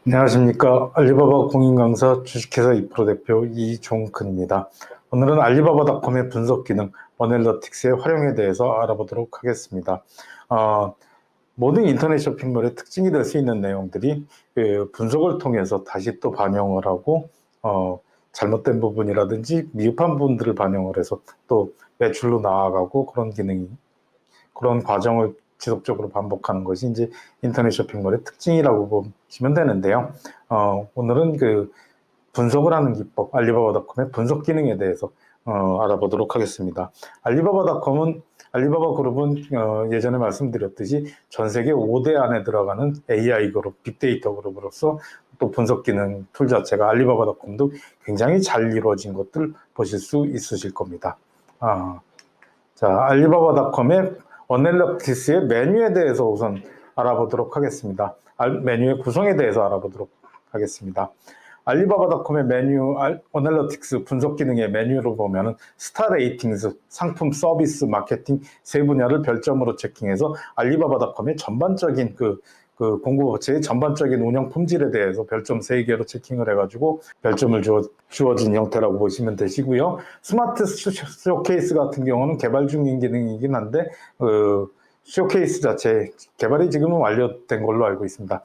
안녕하십니까. 알리바바 공인강사 주식회사 2프로 대표 이종근입니다. 오늘은 알리바바닷컴의 분석 기능 어넬러틱스의 활용에 대해서 알아보도록 하겠습니다. 모든 인터넷 쇼핑몰의 특징이 될 수 있는 내용들이 분석을 통해서 다시 또 반영을 하고 잘못된 부분이라든지 미흡한 부분들을 반영을 해서 또 매출로 나아가고 그런 과정을 지속적으로 반복하는 것이 이제 인터넷 쇼핑몰의 특징이라고 보시면 되는데요. 오늘은 그 분석을 하는 기법, 알리바바닷컴의 분석 기능에 대해서 알아보도록 하겠습니다. 알리바바 그룹은 예전에 말씀드렸듯이 전 세계 5대 안에 들어가는 AI 그룹, 빅데이터 그룹으로서 또 분석 기능 툴 자체가 알리바바닷컴도 굉장히 잘 이루어진 것들 보실 수 있으실 겁니다. 자, 알리바바닷컴의 어넬러틱스의 메뉴에 대해서 우선 알아보도록 하겠습니다. 메뉴의 구성에 대해서 알아보도록 하겠습니다. 알리바바닷컴의 메뉴, 어넬러틱스 분석 기능의 메뉴로 보면은 스타 레이팅스, 상품, 서비스, 마케팅 세 분야를 별점으로 체킹해서 알리바바닷컴의 전반적인 공급업체의 전반적인 운영 품질에 대해서 별점 3개로 체킹을 해가지고 별점을 주어진 형태라고 보시면 되시고요. 스마트 쇼케이스 같은 경우는 개발 중인 기능이긴 한데 쇼케이스 자체 개발이 지금은 완료된 걸로 알고 있습니다.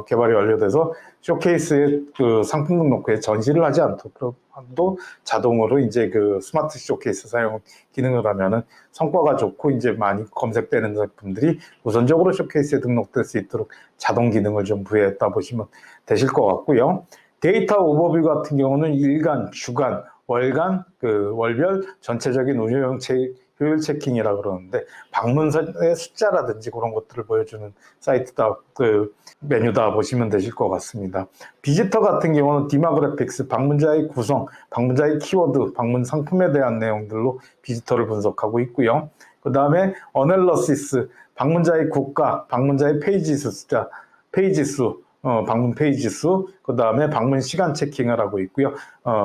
개발이 완료돼서 쇼케이스의 상품 등록부에 전시를 하지 않더라도 자동으로 이제 스마트 쇼케이스 사용 기능을 하면은 성과가 좋고 이제 많이 검색되는 제품들이 우선적으로 쇼케이스에 등록될 수 있도록 자동 기능을 좀 부여했다 보시면 되실 것 같고요. 데이터 오버뷰 같은 경우는 일간, 주간, 월간, 월별 전체적인 운영 효율 체킹이라 그러는데 방문의 숫자라든지 그런 것들을 보여주는 사이트다, 메뉴다 보시면 되실 것 같습니다. 비지터 같은 경우는 디모그래픽스, 방문자의 구성, 방문자의 키워드, 방문 상품에 대한 내용들로 비지터를 분석하고 있고요. 그 다음에 어넬러시스, 방문자의 국가, 방문자의 페이지 숫자, 페이지 수, 방문 페이지 수, 그 다음에 방문 시간 체킹을 하고 있고요.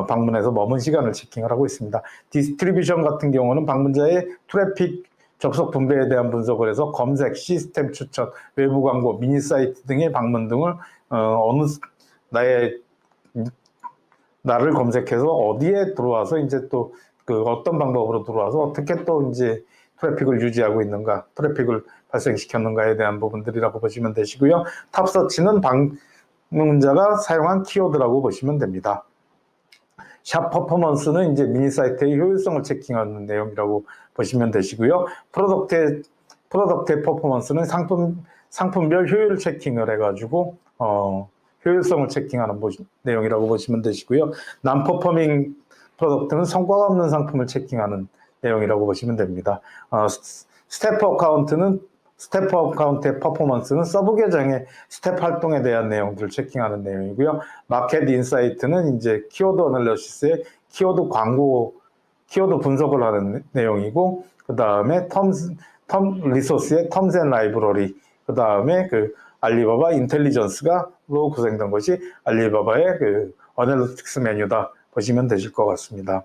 방문해서 머문 시간을 체킹을 하고 있습니다. 디스트리뷰션 같은 경우는 방문자의 트래픽 접속 분배에 대한 분석을 해서 검색, 시스템 추천, 외부 광고, 미니 사이트 등의 방문 등을 나를 검색해서 어디에 들어와서 이제 또 어떤 방법으로 들어와서 어떻게 또 이제 트래픽을 유지하고 있는가, 트래픽을 발생시켰는가에 대한 부분들이라고 보시면 되시고요. 탑서치는 방문자가 사용한 키워드라고 보시면 됩니다. 샵 퍼포먼스는 이제 미니 사이트의 효율성을 체킹하는 내용이라고 보시면 되시고요. 프로덕트의 퍼포먼스는 상품별 효율 체킹을 해가지고 효율성을 체킹하는 내용이라고 보시면 되시고요. 난퍼포밍 프로덕트는 성과가 없는 상품을 체킹하는 내용이라고 보시면 됩니다. 스태프 어카운트의 퍼포먼스는 서브 계정의 스텝 활동에 대한 내용들을 체킹하는 내용이고요. 마켓 인사이트는 이제 키워드 어널리시스의 키워드 분석을 하는 내용이고, 그 다음에 리소스의 텀즈 앤 라이브러리, 그 다음에 알리바바 인텔리전스가로 구성된 것이 알리바바의 어널리틱스 메뉴다 보시면 되실 것 같습니다.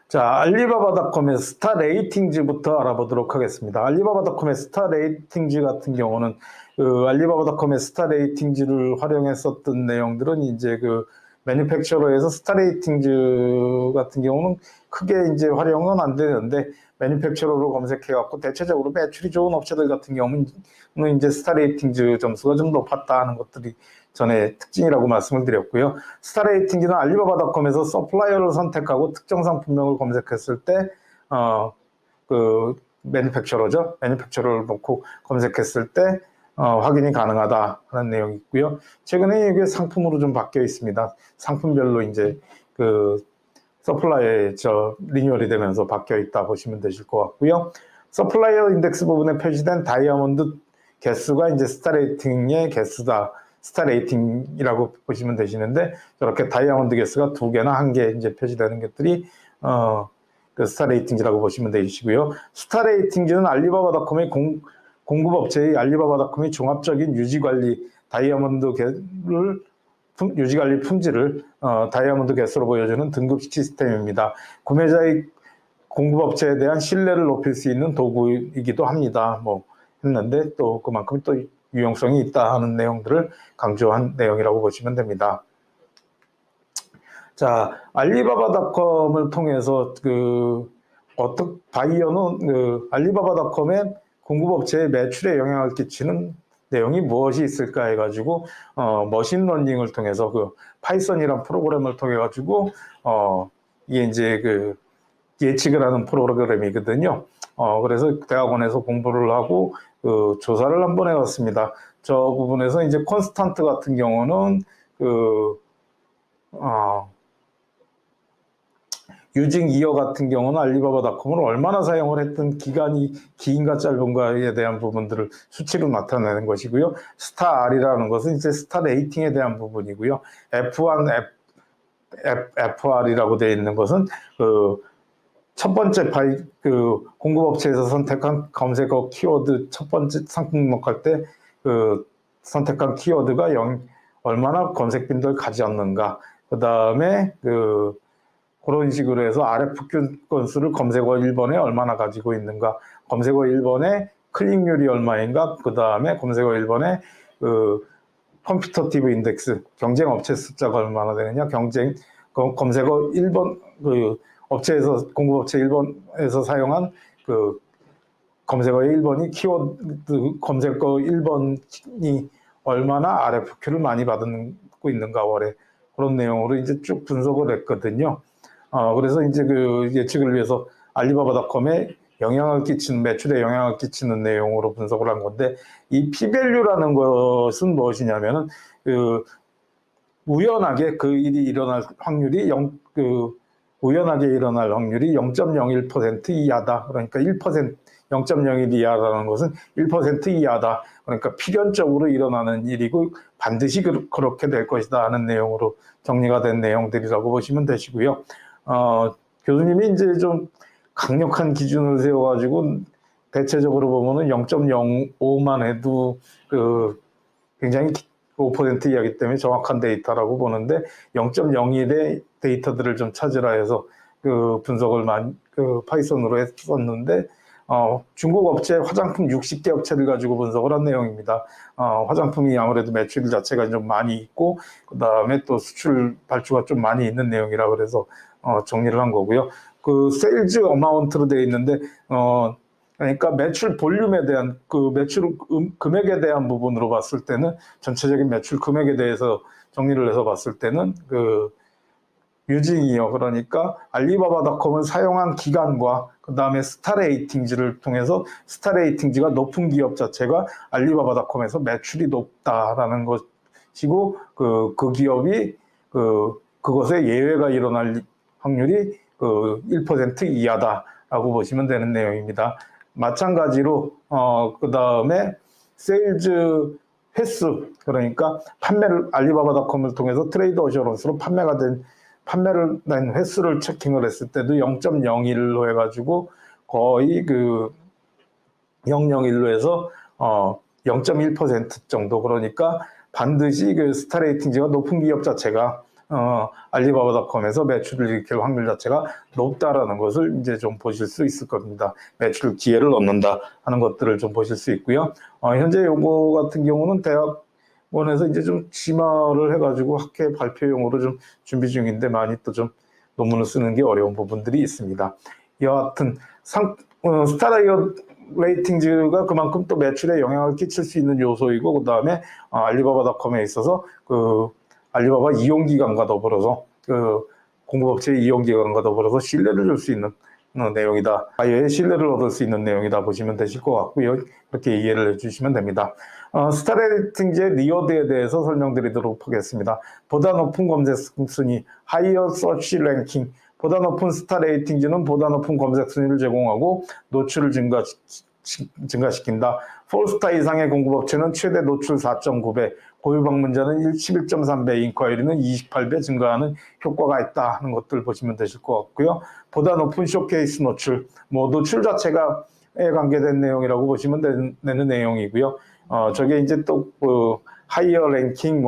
자, 알리바바닷컴의 스타 레이팅즈부터 알아보도록 하겠습니다. 알리바바닷컴의 스타 레이팅즈 같은 경우는 알리바바닷컴의 스타 레이팅즈를 활용했었던 내용들은 이제 매니팩처러에서 스타 레이팅즈 같은 경우는 크게 이제 활용은 안 되는데 매니팩처러로 검색해갖고 대체적으로 매출이 좋은 업체들 같은 경우는 이제 스타 레이팅즈 점수가 좀 높았다 하는 것들이 전에 특징이라고 말씀을 드렸고요. 스타 레이팅즈는 알리바바닷컴에서 서플라이어를 선택하고 특정 상품명을 검색했을 때 매니팩처러죠. 매니팩처러를 놓고 검색했을 때 확인이 가능하다 하는 내용이 있고요. 최근에 이게 상품으로 좀 바뀌어 있습니다. 상품별로 이제 서플라이어에 리뉴얼이 되면서 바뀌어 있다 보시면 되실 것 같고요. 서플라이어 인덱스 부분에 표시된 다이아몬드 개수가 이제 스타 레이팅의 개수다. 스타 레이팅이라고 보시면 되시는데 저렇게 다이아몬드 개수가 2개나 1개 이제 표시되는 것들이 스타 레이팅이라고 보시면 되시고요. 스타 레이팅즈는 알리바바닷컴의 공급업체의 알리바바닷컴의 종합적인 유지관리 유지관리 품질을 다이아몬드 개수로 보여주는 등급 시스템입니다. 구매자의 공급업체에 대한 신뢰를 높일 수 있는 도구이기도 합니다. 했는데 또 그만큼 또 유용성이 있다 하는 내용들을 강조한 내용이라고 보시면 됩니다. 자, 알리바바닷컴을 통해서 바이어는 알리바바닷컴의 공급업체의 매출에 영향을 끼치는 내용이 무엇이 있을까 해가지고 머신러닝을 통해서 파이썬이란 프로그램을 통해 가지고 이게 이제 예측을 하는 프로그램이거든요. 그래서 대학원에서 공부를 하고 조사를 한번 해봤습니다. 저 부분에서 이제 콘스탄트 같은 경우는 유징 이어 같은 경우는 알리바바닷컴을 얼마나 사용을 했던 기간이 긴가 짧은가에 대한 부분들을 수치로 나타내는 것이고요. 스타 R이라는 것은 이제 스타 레이팅에 대한 부분이고요. F1, FR이라고 되어 있는 것은 첫 번째 공급업체에서 선택한 검색어 키워드 첫 번째 상품 등록할 때 선택한 키워드가 얼마나 검색 빈도를 가졌는가. 그 다음에 그런 식으로 해서 RF 건수를 검색어 1번에 얼마나 가지고 있는가, 검색어 1번에 클릭률이 얼마인가, 그 다음에 검색어 1번에 컴피터티브 인덱스, 경쟁 업체 숫자가 얼마나 되느냐, 검색어 1번, 공급업체 1번에서 사용한 검색어의 1번이 키워드 검색어 1번이 얼마나 RFQ를 많이 받고 있는가, 월에. 그런 내용으로 이제 쭉 분석을 했거든요. 그래서 이제 예측을 위해서 알리바바닷컴에 매출에 영향을 끼치는 내용으로 분석을 한 건데, 이 P-밸류라는 것은 무엇이냐면은, 우연하게 일이 일어날 확률이 우연하게 일어날 확률이 0.01% 이하다. 그러니까 1%, 0.01 이하라는 것은 1% 이하다. 그러니까 필연적으로 일어나는 일이고 반드시 그렇게 될 것이다 하는 내용으로 정리가 된 내용들이라고 보시면 되시고요. 교수님이 이제 좀 강력한 기준을 세워가지고 대체적으로 보면은 0.05만 해도 굉장히 5% 이하기 때문에 정확한 데이터라고 보는데 0.01의 데이터들을 좀 찾으라 해서 분석을 파이썬으로 했었는데 중국 업체 화장품 60개 업체를 가지고 분석을 한 내용입니다. 화장품이 아무래도 매출 자체가 좀 많이 있고 그 다음에 또 수출 발주가 좀 많이 있는 내용이라 그래서 정리를 한 거고요. 세일즈 어마운트로 되어 있는데 그러니까 매출 볼륨에 대한 매출 금액에 대한 부분으로 봤을 때는 전체적인 매출 금액에 대해서 정리를 해서 봤을 때는 유징이요. 그러니까 알리바바닷컴을 사용한 기간과 그 다음에 스타레이팅즈를 통해서 스타레이팅즈가 높은 기업 자체가 알리바바닷컴에서 매출이 높다라는 것이고 그 기업이 그것에 예외가 일어날 확률이 1% 이하다라고 보시면 되는 내용입니다. 마찬가지로 그 다음에 세일즈 횟수, 그러니까 알리바바닷컴을 통해서 트레이드 어셔런스로 판매를 낸 횟수를 체킹을 했을 때도 0.01로 해가지고 거의 0.01로 해서 0.1% 정도, 그러니까 반드시 스타레이팅즈가 높은 기업 자체가 알리바바닷컴에서 매출을 일으킬 확률 자체가 높다라는 것을 이제 좀 보실 수 있을 겁니다. 매출 기회를 얻는다 하는 것들을 좀 보실 수 있고요. 현재 요거 같은 경우는 대학원에서 이제 좀 심화를 해가지고 학회 발표용으로 좀 준비 중인데 많이 또 좀 논문을 쓰는 게 어려운 부분들이 있습니다. 여하튼 스타라이어 레이팅즈가 그만큼 또 매출에 영향을 끼칠 수 있는 요소이고, 그 다음에 알리바바닷컴에 있어서 알리바바 이용기관과 더불어서 공급업체의 이용기관과 더불어서 신뢰를 줄 수 있는 내용이다. 바이어의 신뢰를 얻을 수 있는 내용이다 보시면 되실 것 같고요. 그렇게 이해를 해주시면 됩니다. 스타레이팅즈의 리워드에 대해서 설명드리도록 하겠습니다. 보다 높은 검색 순위, 하이어 서치 랭킹, 보다 높은 스타레이팅즈는 보다 높은 검색 순위를 제공하고 노출을 증가시킨다. 4스타 이상의 공급업체는 최대 노출 4.9배, 고유 방문자는 11.3배, 인콰이리는 28배 증가하는 효과가 있다 하는 것들 보시면 되실 것 같고요. 보다 높은 쇼케이스 노출, 노출 자체가 에 관계된 내용이라고 보시면 되는 내용이고요. 저게 이제 또 하이어 랭킹,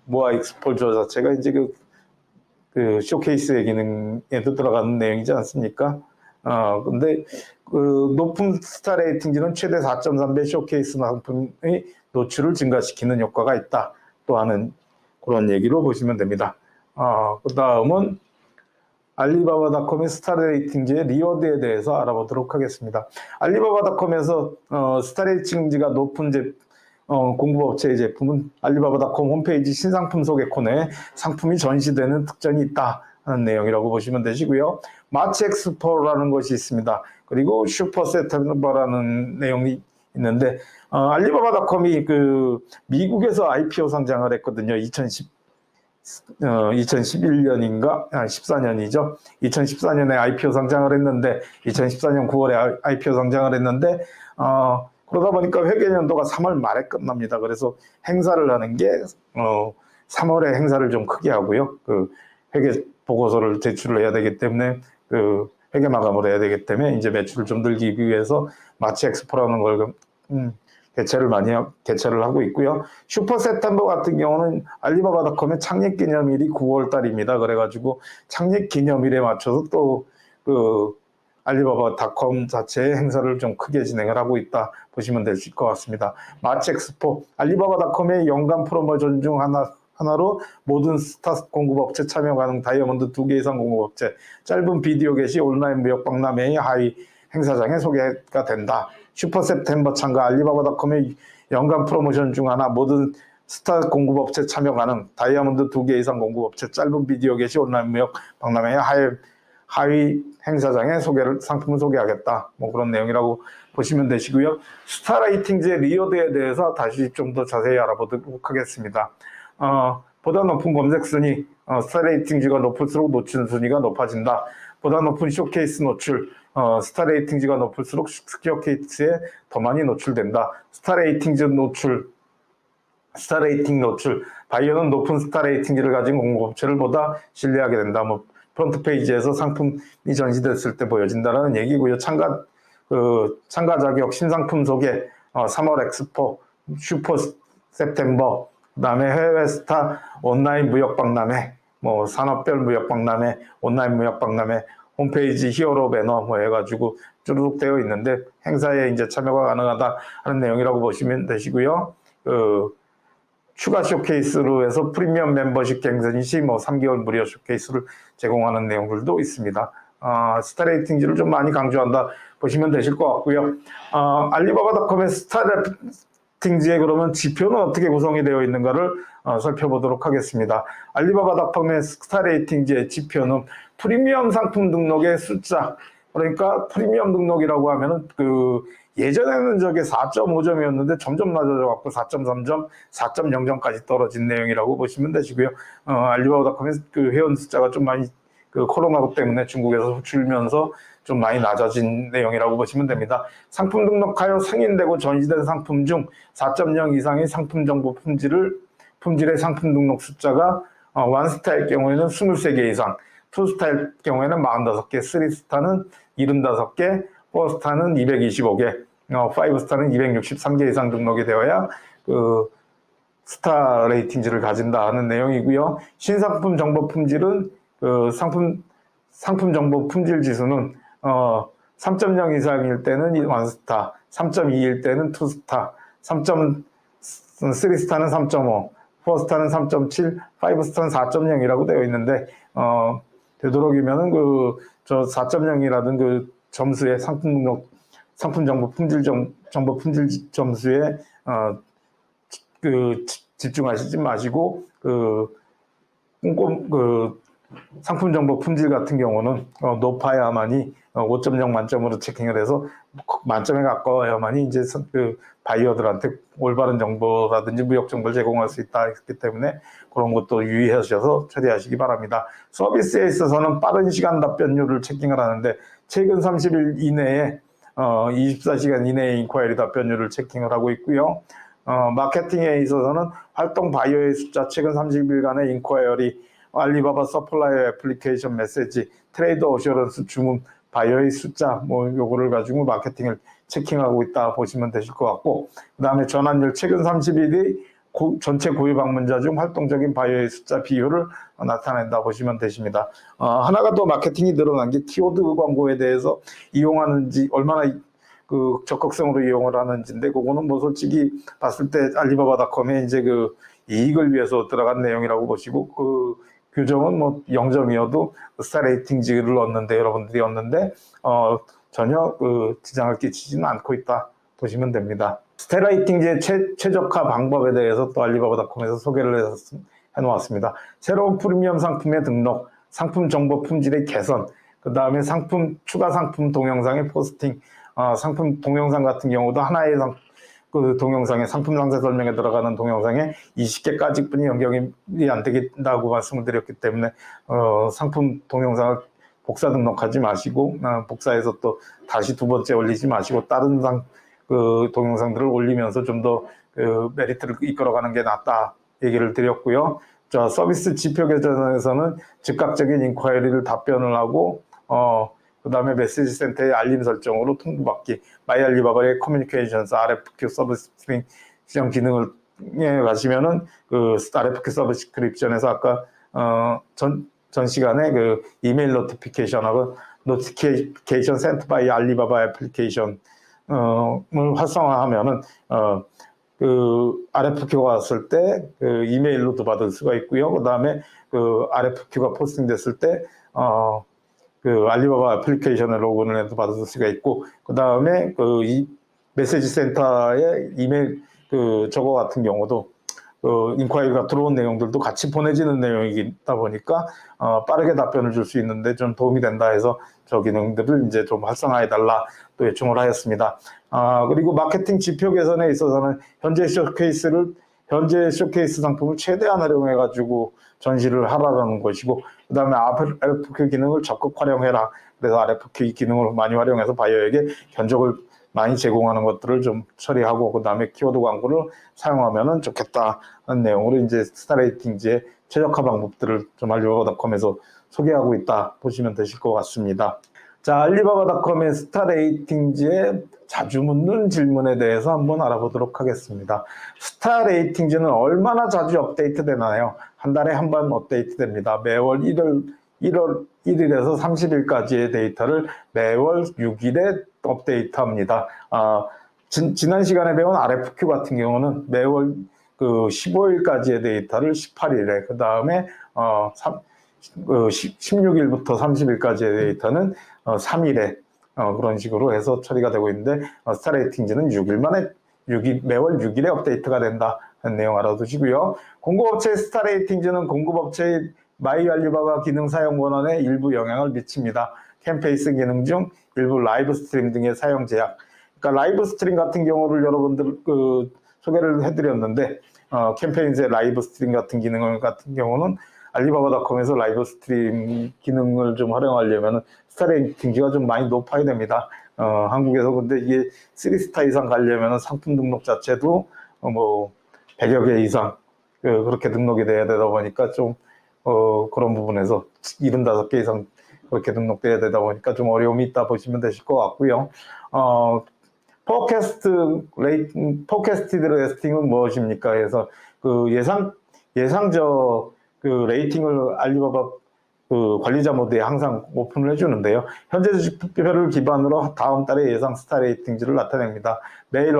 모아 익스포저 자체가 이제 쇼케이스의 기능에도 들어가는 내용이지 않습니까? 근데 그 높은 스타 레이팅지는 최대 4.3배 쇼케이스 상품의 노출을 증가시키는 효과가 있다. 또 하는 그런 얘기로 보시면 됩니다. 그 다음은 알리바바닷컴의 스타 레이팅지의 리워드에 대해서 알아보도록 하겠습니다. 알리바바닷컴에서 스타 레이팅지가 높은 공급업체의 제품은 알리바바닷컴 홈페이지 신상품 소개 코너에 상품이 전시되는 특전이 있다 하는 내용이라고 보시면 되시고요. 마치 엑스포라는 것이 있습니다. 그리고 슈퍼 세템버라는 내용이 있는데 알리바바닷컴이 미국에서 IPO 상장을 했거든요. 2011년인가? 14년이죠. 2014년에 IPO 상장을 했는데 2014년 9월에 IPO 상장을 했는데 그러다 보니까 회계연도가 3월 말에 끝납니다. 그래서 행사를 하는 게 3월에 행사를 좀 크게 하고요. 회계 보고서를 제출을 해야 되기 때문에 회계 마감을 해야 되기 때문에 이제 매출을 좀 늘리기 위해서 마치 엑스포라는 걸 개최를 하고 있고요. 슈퍼 세템버 같은 경우는 알리바바닷컴의 창립 기념일이 9월 달입니다. 그래가지고 창립 기념일에 맞춰서 또 알리바바닷컴 자체의 행사를 좀 크게 진행을 하고 있다 보시면 될 것 같습니다. 마치 엑스포, 알리바바닷컴의 연간 프로모션 중 하나로 모든 스타 공급업체 참여 가능 다이아몬드 2개 이상 공급업체 짧은 비디오 게시 온라인 무역 박람회의 하위 행사장에 소개가 된다. 슈퍼 세템버 참가 알리바바닷컴의 연간 프로모션 중 하나 모든 스타 공급업체 참여 가능 다이아몬드 2개 이상 공급업체 짧은 비디오 게시 온라인 무역 박람회의 하위 행사장에 상품을 소개하겠다. 뭐 그런 내용이라고 보시면 되시고요. 스타 레이팅지의 리워드에 대해서 다시 좀 더 자세히 알아보도록 하겠습니다. 보다 높은 검색 순위, 스타 레이팅지가 높을수록 노출 순위가 높아진다. 보다 높은 쇼케이스 노출, 스타 레이팅지가 높을수록 쇼케이스에 더 많이 노출된다. 스타 레이팅 노출, 바이어는 높은 스타 레이팅지를 가진 공급업체를 보다 신뢰하게 된다. 뭐 프론트 페이지에서 상품이 전시됐을 때 보여진다는 얘기고요. 참가 자격, 신상품 소개, 3월 엑스포, 슈퍼 세템버, 그다음에 해외 스타 온라인 무역 박람회, 뭐 산업별 무역 박람회, 온라인 무역 박람회, 홈페이지 히어로 배너 뭐 해가지고 쭈루룩 되어 있는데 행사에 이제 참여가 가능하다 하는 내용이라고 보시면 되시고요. 추가 쇼케이스로 해서 프리미엄 멤버십 갱신 시 뭐 3개월 무료 쇼케이스를 제공하는 내용들도 있습니다. 스타 레이팅지를 좀 많이 강조한다 보시면 되실 것 같고요. 알리바바닷컴의 스타 레이팅지에 그러면 지표는 어떻게 구성이 되어 있는가를 살펴보도록 하겠습니다. 알리바바닷컴의 스타 레이팅지의 지표는 프리미엄 상품 등록의 숫자, 그러니까 프리미엄 등록이라고 하면은 예전에는 저게 4.5점이었는데 점점 낮아져갖고 4.3점, 4.0점까지 떨어진 내용이라고 보시면 되시고요. 알리바바닷컴의 회원 숫자가 좀 많이 코로나 때문에 중국에서 줄면서 좀 많이 낮아진 내용이라고 보시면 됩니다. 상품 등록하여 승인되고 전시된 상품 중 4.0 이상의 상품 정보 품질의 상품 등록 숫자가 원스타일 경우에는 23개 이상, 투스타일 경우에는 45개, 3스타는 75개, 4스타는 225개, 5스타는 263개 이상 등록이 되어야 스타 레이팅지를 가진다 하는 내용이고요. 신상품 정보 품질은 상품 정보 품질 지수는 3.0 이상일 때는 1스타, 3.2일 때는 2스타, 3.3스타는 3.5, 4스타는 3.7, 5스타는 4.0이라고 되어 있는데 되도록이면은 저 4.0이라든 점수의 상품 정보 품질 점수에 집중하시지 마시고 상품 정보 품질 같은 경우는 높아야만이 5.0 만점으로 체킹을 해서 만점에 가까워야만이 이제 바이어들한테 올바른 정보라든지 무역 정보를 제공할 수 있다 했기 때문에 그런 것도 유의하셔서 처리하시기 바랍니다. 서비스에 있어서는 빠른 시간 답변율을 체킹을 하는데 최근 30일 이내에 24시간 이내에 인콰이리 답변율을 체킹을 하고 있고요. 마케팅에 있어서는 활동 바이어의 숫자, 최근 30일간의 인콰이리, 알리바바 서플라이어 애플리케이션 메시지, 트레이드 어셔런스 주문, 바이어의 숫자, 뭐 요거를 가지고 마케팅을 체킹하고 있다 보시면 되실 것 같고, 그 다음에 전환율, 최근 30일이 전체 고유 방문자 중 활동적인 바이어의 숫자 비율을 나타낸다 보시면 되십니다. 하나가 더 마케팅이 늘어난 게 키워드 광고에 대해서 이용하는지, 얼마나 그 적극성으로 이용을 하는지인데, 그거는 뭐 솔직히 봤을 때 알리바바닷컴에 이제 그 이익을 위해서 들어간 내용이라고 보시고, 그 규정은 뭐 0점이어도 스타 레이팅지를 얻는데, 여러분들이 얻는데 전혀 그 지장을 끼치지는 않고 있다 보시면 됩니다. 스타 레이팅지의 최적화 방법에 대해서 또 알리바바닷컴에서 소개를 해놓았습니다. 새로운 프리미엄 상품의 등록, 상품 정보 품질의 개선, 그 다음에 추가 상품 동영상의 포스팅, 상품 동영상 같은 경우도 하나의 그 동영상에, 상품 상세 설명에 들어가는 동영상에 20개까지 뿐이 연결이 안 되겠다고 말씀을 드렸기 때문에 상품 동영상을 복사 등록하지 마시고, 복사해서 또 다시 두 번째 올리지 마시고 다른 그 동영상들을 올리면서 좀 더 그 메리트를 이끌어가는 게 낫다 얘기를 드렸고요. 자, 서비스 지표 개선에서는 즉각적인 인콰이리를 답변을 하고 그 다음에 메시지 센터의 알림 설정으로 통보받기, 마이알리바바의 커뮤니케이션스 RFQ 서브스크립션 기능을 가시면은 그 RFQ 서브스크립션에서 아까 전 시간에 그 이메일 노티피케이션하고 노티피케이션 센트 바이 알리바바 애플리케이션을 활성화하면은 그 RFQ가 왔을 때 그 이메일로도 받을 수가 있고요. 그 다음에 그 RFQ가 포스팅됐을 때 그 알리바바 애플리케이션에 로그인을 해서 받을 수가 있고, 그 다음에 그 메시지 센터의 이메일 저거 같은 경우도 그 인콰이리가 들어온 내용들도 같이 보내지는 내용이다 보니까 빠르게 답변을 줄 수 있는데 좀 도움이 된다 해서 저 기능들을 이제 좀 활성화해 달라 또 요청을 하였습니다. 그리고 마케팅 지표 개선에 있어서는 현재 쇼케이스 상품을 최대한 활용해 가지고 전시를 하라는 것이고, 그 다음에 RFQ 기능을 적극 활용해라. 그래서 RFQ 기능을 많이 활용해서 바이어에게 견적을 많이 제공하는 것들을 좀 처리하고, 그 다음에 키워드 광고를 사용하면 좋겠다는 내용으로 이제 스타 레이팅지의 최적화 방법들을 좀 알리바바닷컴에서 소개하고 있다 보시면 되실 것 같습니다. 자, 알리바바닷컴의 스타 레이팅지의 자주 묻는 질문에 대해서 한번 알아보도록 하겠습니다. 스타 레이팅지는 얼마나 자주 업데이트 되나요? 한 달에 한 번 업데이트 됩니다. 매월 1월 1일에서 30일까지의 데이터를 매월 6일에 업데이트합니다. 지난 시간에 배운 RFQ 같은 경우는 매월 그 15일까지의 데이터를 18일에, 그 다음에 16일부터 30일까지의 데이터는 3일에 그런 식으로 해서 처리가 되고 있는데, 스타 레이팅지는 6일 만에 매월 6일에 업데이트가 된다는 내용 알아두시고요. 공급업체의 스타 레이팅지는 공급업체의 마이알리바바 기능 사용 권한에 일부 영향을 미칩니다. 캠페이스 기능 중 일부 라이브 스트림 등의 사용 제약. 그러니까 라이브 스트림 같은 경우를 여러분들 소개를 해드렸는데, 캠페인스의 라이브 스트림 같은 경우는 알리바바닷컴에서 라이브 스트림 기능을 좀 활용하려면 스타 레이팅지가 좀 많이 높아야 됩니다. 한국에서 근데 이게 3스타 이상 가려면 상품 등록 자체도 뭐 100여 개 이상 그렇게 등록이 돼야 되다 보니까 좀 그런 부분에서 75개 이상 그렇게 등록돼야 되다 보니까 좀 어려움이 있다 보시면 되실 것 같고요. 포캐스티드 레이팅은 무엇입니까? 그래서 그 예상적 그 레이팅을 알리바바 그 관리자 모드에 항상 오픈을 해주는데요. 현재 주식표를 기반으로 다음 달의 예상 스타 레이팅지를 나타냅니다. 매일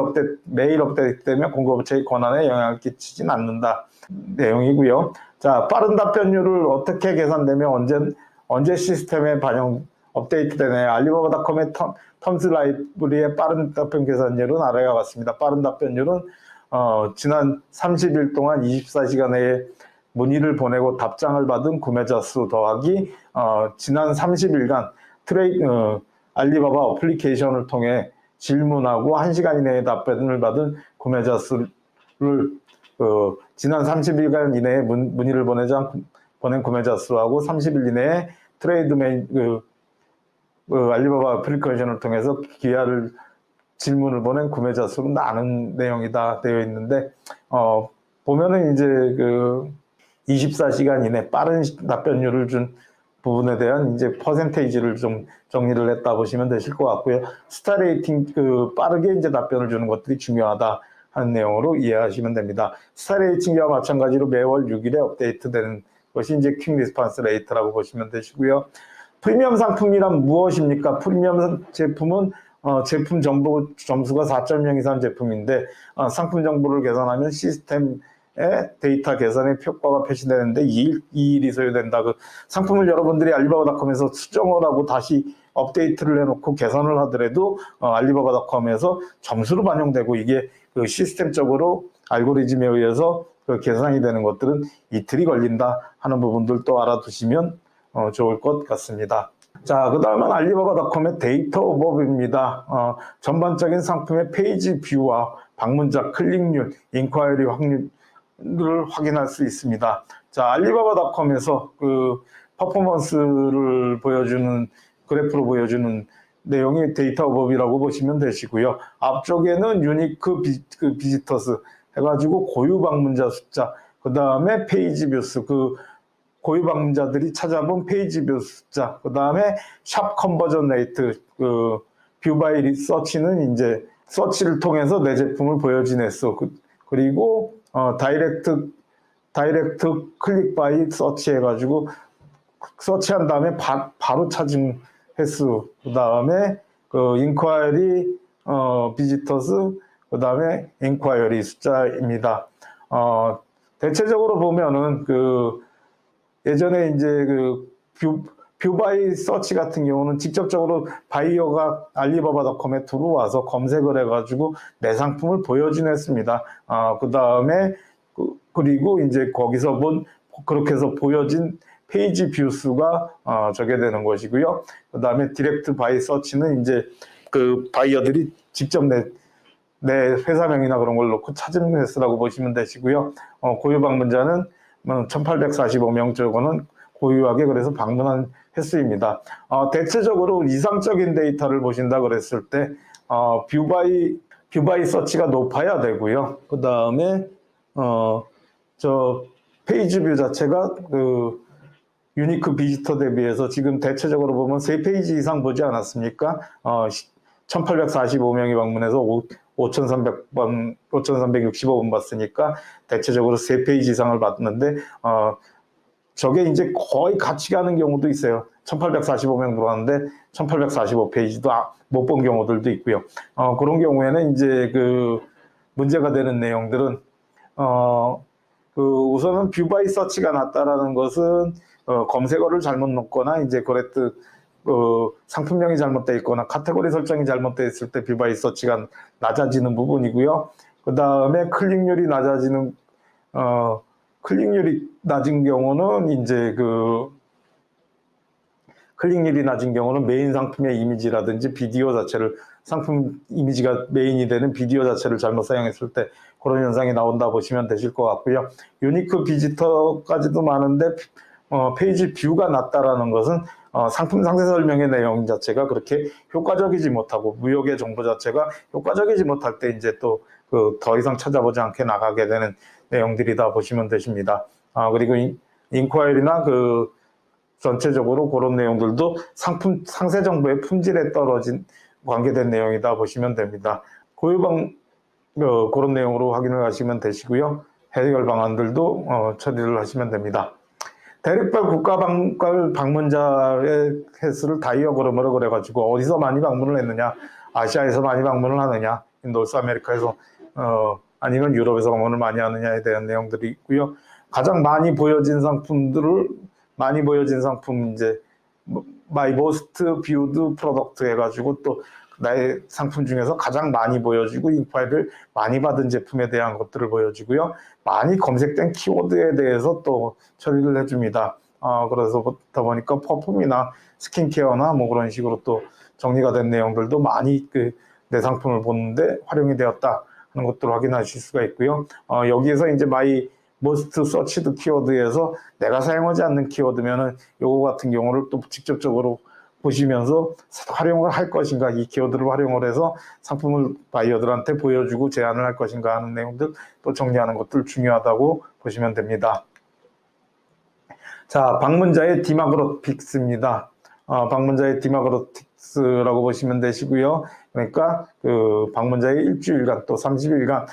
업데이트되면 공급업체의 권한에 영향을 끼치진 않는다 내용이고요. 자, 빠른 답변율을 어떻게 계산되며 언제 시스템에 업데이트되나요? 알리바바닷컴의 텀스 라이브러리의 빠른 답변 계산율은 아래와 같습니다. 빠른 답변율은 지난 30일 동안 24시간 내에 문의를 보내고 답장을 받은 구매자 수 더하기 지난 30일간 알리바바 어플리케이션을 통해 질문하고 1시간 이내에 답변을 받은 구매자 수를 지난 30일간 이내에 문의를 보낸 구매자 수하고 30일 이내에 알리바바 어플리케이션을 통해서 질문을 보낸 구매자 수를 나눈 내용이다 되어 있는데, 보면은 이제 24시간 이내 빠른 답변율을 준 부분에 대한 이제 퍼센테이지를 좀 정리를 했다 보시면 되실 것 같고요. 스타 레이팅 빠르게 이제 답변을 주는 것들이 중요하다 하는 내용으로 이해하시면 됩니다. 스타 레이팅과 마찬가지로 매월 6일에 업데이트되는 것이 이제 퀵 리스폰스 레이트라고 보시면 되시고요. 프리미엄 상품이란 무엇입니까? 프리미엄 제품은 제품 정보 점수가 4.0 이상 제품인데 상품 정보를 계산하면 시스템의 데이터 계산의 효과가 표시되는데 2일이 소요된다. 그 상품을 여러분들이 알리바바닷컴에서 수정을 하고 다시 업데이트를 해놓고 계산을 하더라도 알리바바닷컴에서 점수로 반영되고 이게 그 시스템적으로 알고리즘에 의해서 그 계산이 되는 것들은 이틀이 걸린다 하는 부분들도 알아두시면 좋을 것 같습니다. 자, 그 다음은 알리바바닷컴의 데이터 오버뷰입니다. 전반적인 상품의 페이지 뷰와 방문자 클릭률, 인콰이리 확률을 확인할 수 있습니다. 자, 알리바바닷컴에서 그 퍼포먼스를 보여주는 그래프로 보여주는 내용이 데이터 오버뷰라고 보시면 되시고요. 앞쪽에는 유니크 비지터스 해가지고 고유 방문자 숫자, 그 다음에 페이지 뷰수, 그 고유 방문자들이 찾아본 페이지 뷰 숫자, 그 다음에 샵 컨버전 레이트, 그 뷰 바이 리서치는 이제 서치를 통해서 내 제품을 보여진 횟수, 그리고 다이렉트 클릭 바이 서치 해가지고 서치한 다음에 바로 찾은 횟수, 그 다음에 그 인콰이리 비지터스, 그 다음에 인콰이리 숫자입니다. 대체적으로 보면은 그 예전에 이제 그 뷰바이 서치 같은 경우는 직접적으로 바이어가 알리바바닷컴에 들어와서 검색을 해가지고 내 상품을 보여준 했습니다. 그 다음에 그리고 이제 거기서 그렇게 해서 보여진 페이지 뷰 수가 저게 되는 것이고요. 그 다음에 디렉트 바이 서치는 이제 그 바이어들이 직접 내 회사명이나 그런 걸 놓고 찾은 횟수라고 보시면 되시고요. 고유 방문자는 1845명 저거는 고유하게 그래서 방문한 횟수입니다. 대체적으로 이상적인 데이터를 보신다 그랬을 때 뷰바이 서치가 높아야 되고요. 그 다음에 저 페이지 뷰 자체가 그 유니크 비지터 대비해서 지금 대체적으로 보면 3페이지 이상 보지 않았습니까? 1845명이 방문해서 5,365번 봤으니까 대체적으로 3페이지 이상을 봤는데 저게 이제 거의 같이 가는 경우도 있어요. 1845명 들어왔는데 1845페이지도 못 본 경우들도 있고요. 그런 경우에는 이제 그 문제가 되는 내용들은 우선은 뷰바이 서치가 낮다라는 것은 검색어를 잘못 넣거나 이제 그랬듯 상품명이 잘못되어 있거나 카테고리 설정이 잘못되어 있을 때 뷰바이 서치가 낮아지는 부분이고요. 그 다음에 클릭률이 낮은 경우는 이제 클릭률이 낮은 경우는 메인 상품의 이미지라든지 비디오 자체를 상품 이미지가 메인이 되는 비디오 자체를 잘못 사용했을 때 그런 현상이 나온다 보시면 되실 것 같고요. 유니크 비지터까지도 많은데 페이지 뷰가 낮다라는 것은 상품 상세 설명의 내용 자체가 그렇게 효과적이지 못하고 무역의 정보 자체가 효과적이지 못할 때 이제 또 더 이상 찾아보지 않게 나가게 되는 내용들이다 보시면 되십니다. 그리고 인콰이리나 전체적으로 그런 내용들도 상품 상세 정보의 품질에 떨어진 관계된 내용이다 보시면 됩니다. 고유방 그런 내용으로 확인을 하시면 되시고요. 해결 방안들도 처리를 하시면 됩니다. 대륙별 국가별 방문자의 횟수를 다이어그램으로 그래가지고 어디서 많이 방문을 했느냐, 아시아에서 많이 방문을 하느냐, 노스 아메리카에서 아니면 유럽에서 방문을 많이 하느냐에 대한 내용들이 있고요. 가장 많이 보여진 상품 이제 마이 모스트 뷰드 프로덕트 해가지고 또 나의 상품 중에서 가장 많이 보여지고 인파이를 많이 받은 제품에 대한 것들을 보여주고요. 많이 검색된 키워드에 대해서 또 처리를 해줍니다. 그래서 그러다 보니까 퍼퓸이나 스킨케어나 뭐 그런 식으로 또 정리가 된 내용들도 많이 내 상품을 보는데 활용이 되었다 하는 것들을 확인하실 수가 있고요. 여기에서 이제 마이 모스트 서치드 키워드에서 내가 사용하지 않는 키워드면은 요거 같은 경우를 또 직접적으로 보시면서 활용을 할 것인가, 이 키워드를 활용을 해서 상품을 바이어들한테 보여주고 제안을 할 것인가 하는 내용들 또 정리하는 것들 중요하다고 보시면 됩니다. 자, 방문자의 디마그래픽스입니다. 방문자의 라고 보시면 되시고요. 그러니까 그 방문자의 일주일간 또 30일간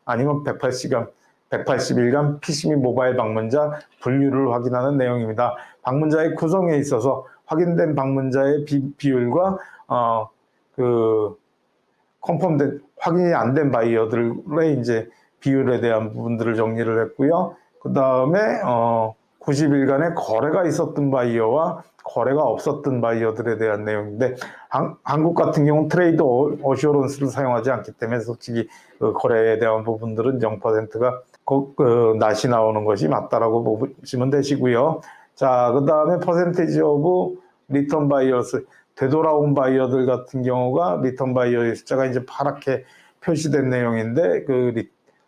아니면 180일간 PC 및 모바일 방문자 분류를 확인하는 내용입니다. 방문자의 구성에 있어서 확인된 방문자의 비율과 컨펌된 확인이 안 된 바이어들의 이제 비율에 대한 부분들을 정리를 했고요. 그 다음에 90일간의 거래가 있었던 바이어와 거래가 없었던 바이어들에 대한 내용인데, 한국 같은 경우는 트레이드 어슈어런스를 사용하지 않기 때문에 솔직히 그 거래에 대한 부분들은 0%가 낫이 나오는 것이 맞다라고 보시면 되시고요. 자, 그 다음에 퍼센테이지 오브 리턴 바이어스, 되돌아온 바이어들 같은 경우가 리턴 바이어의 숫자가 이제 파랗게 표시된 내용인데, 그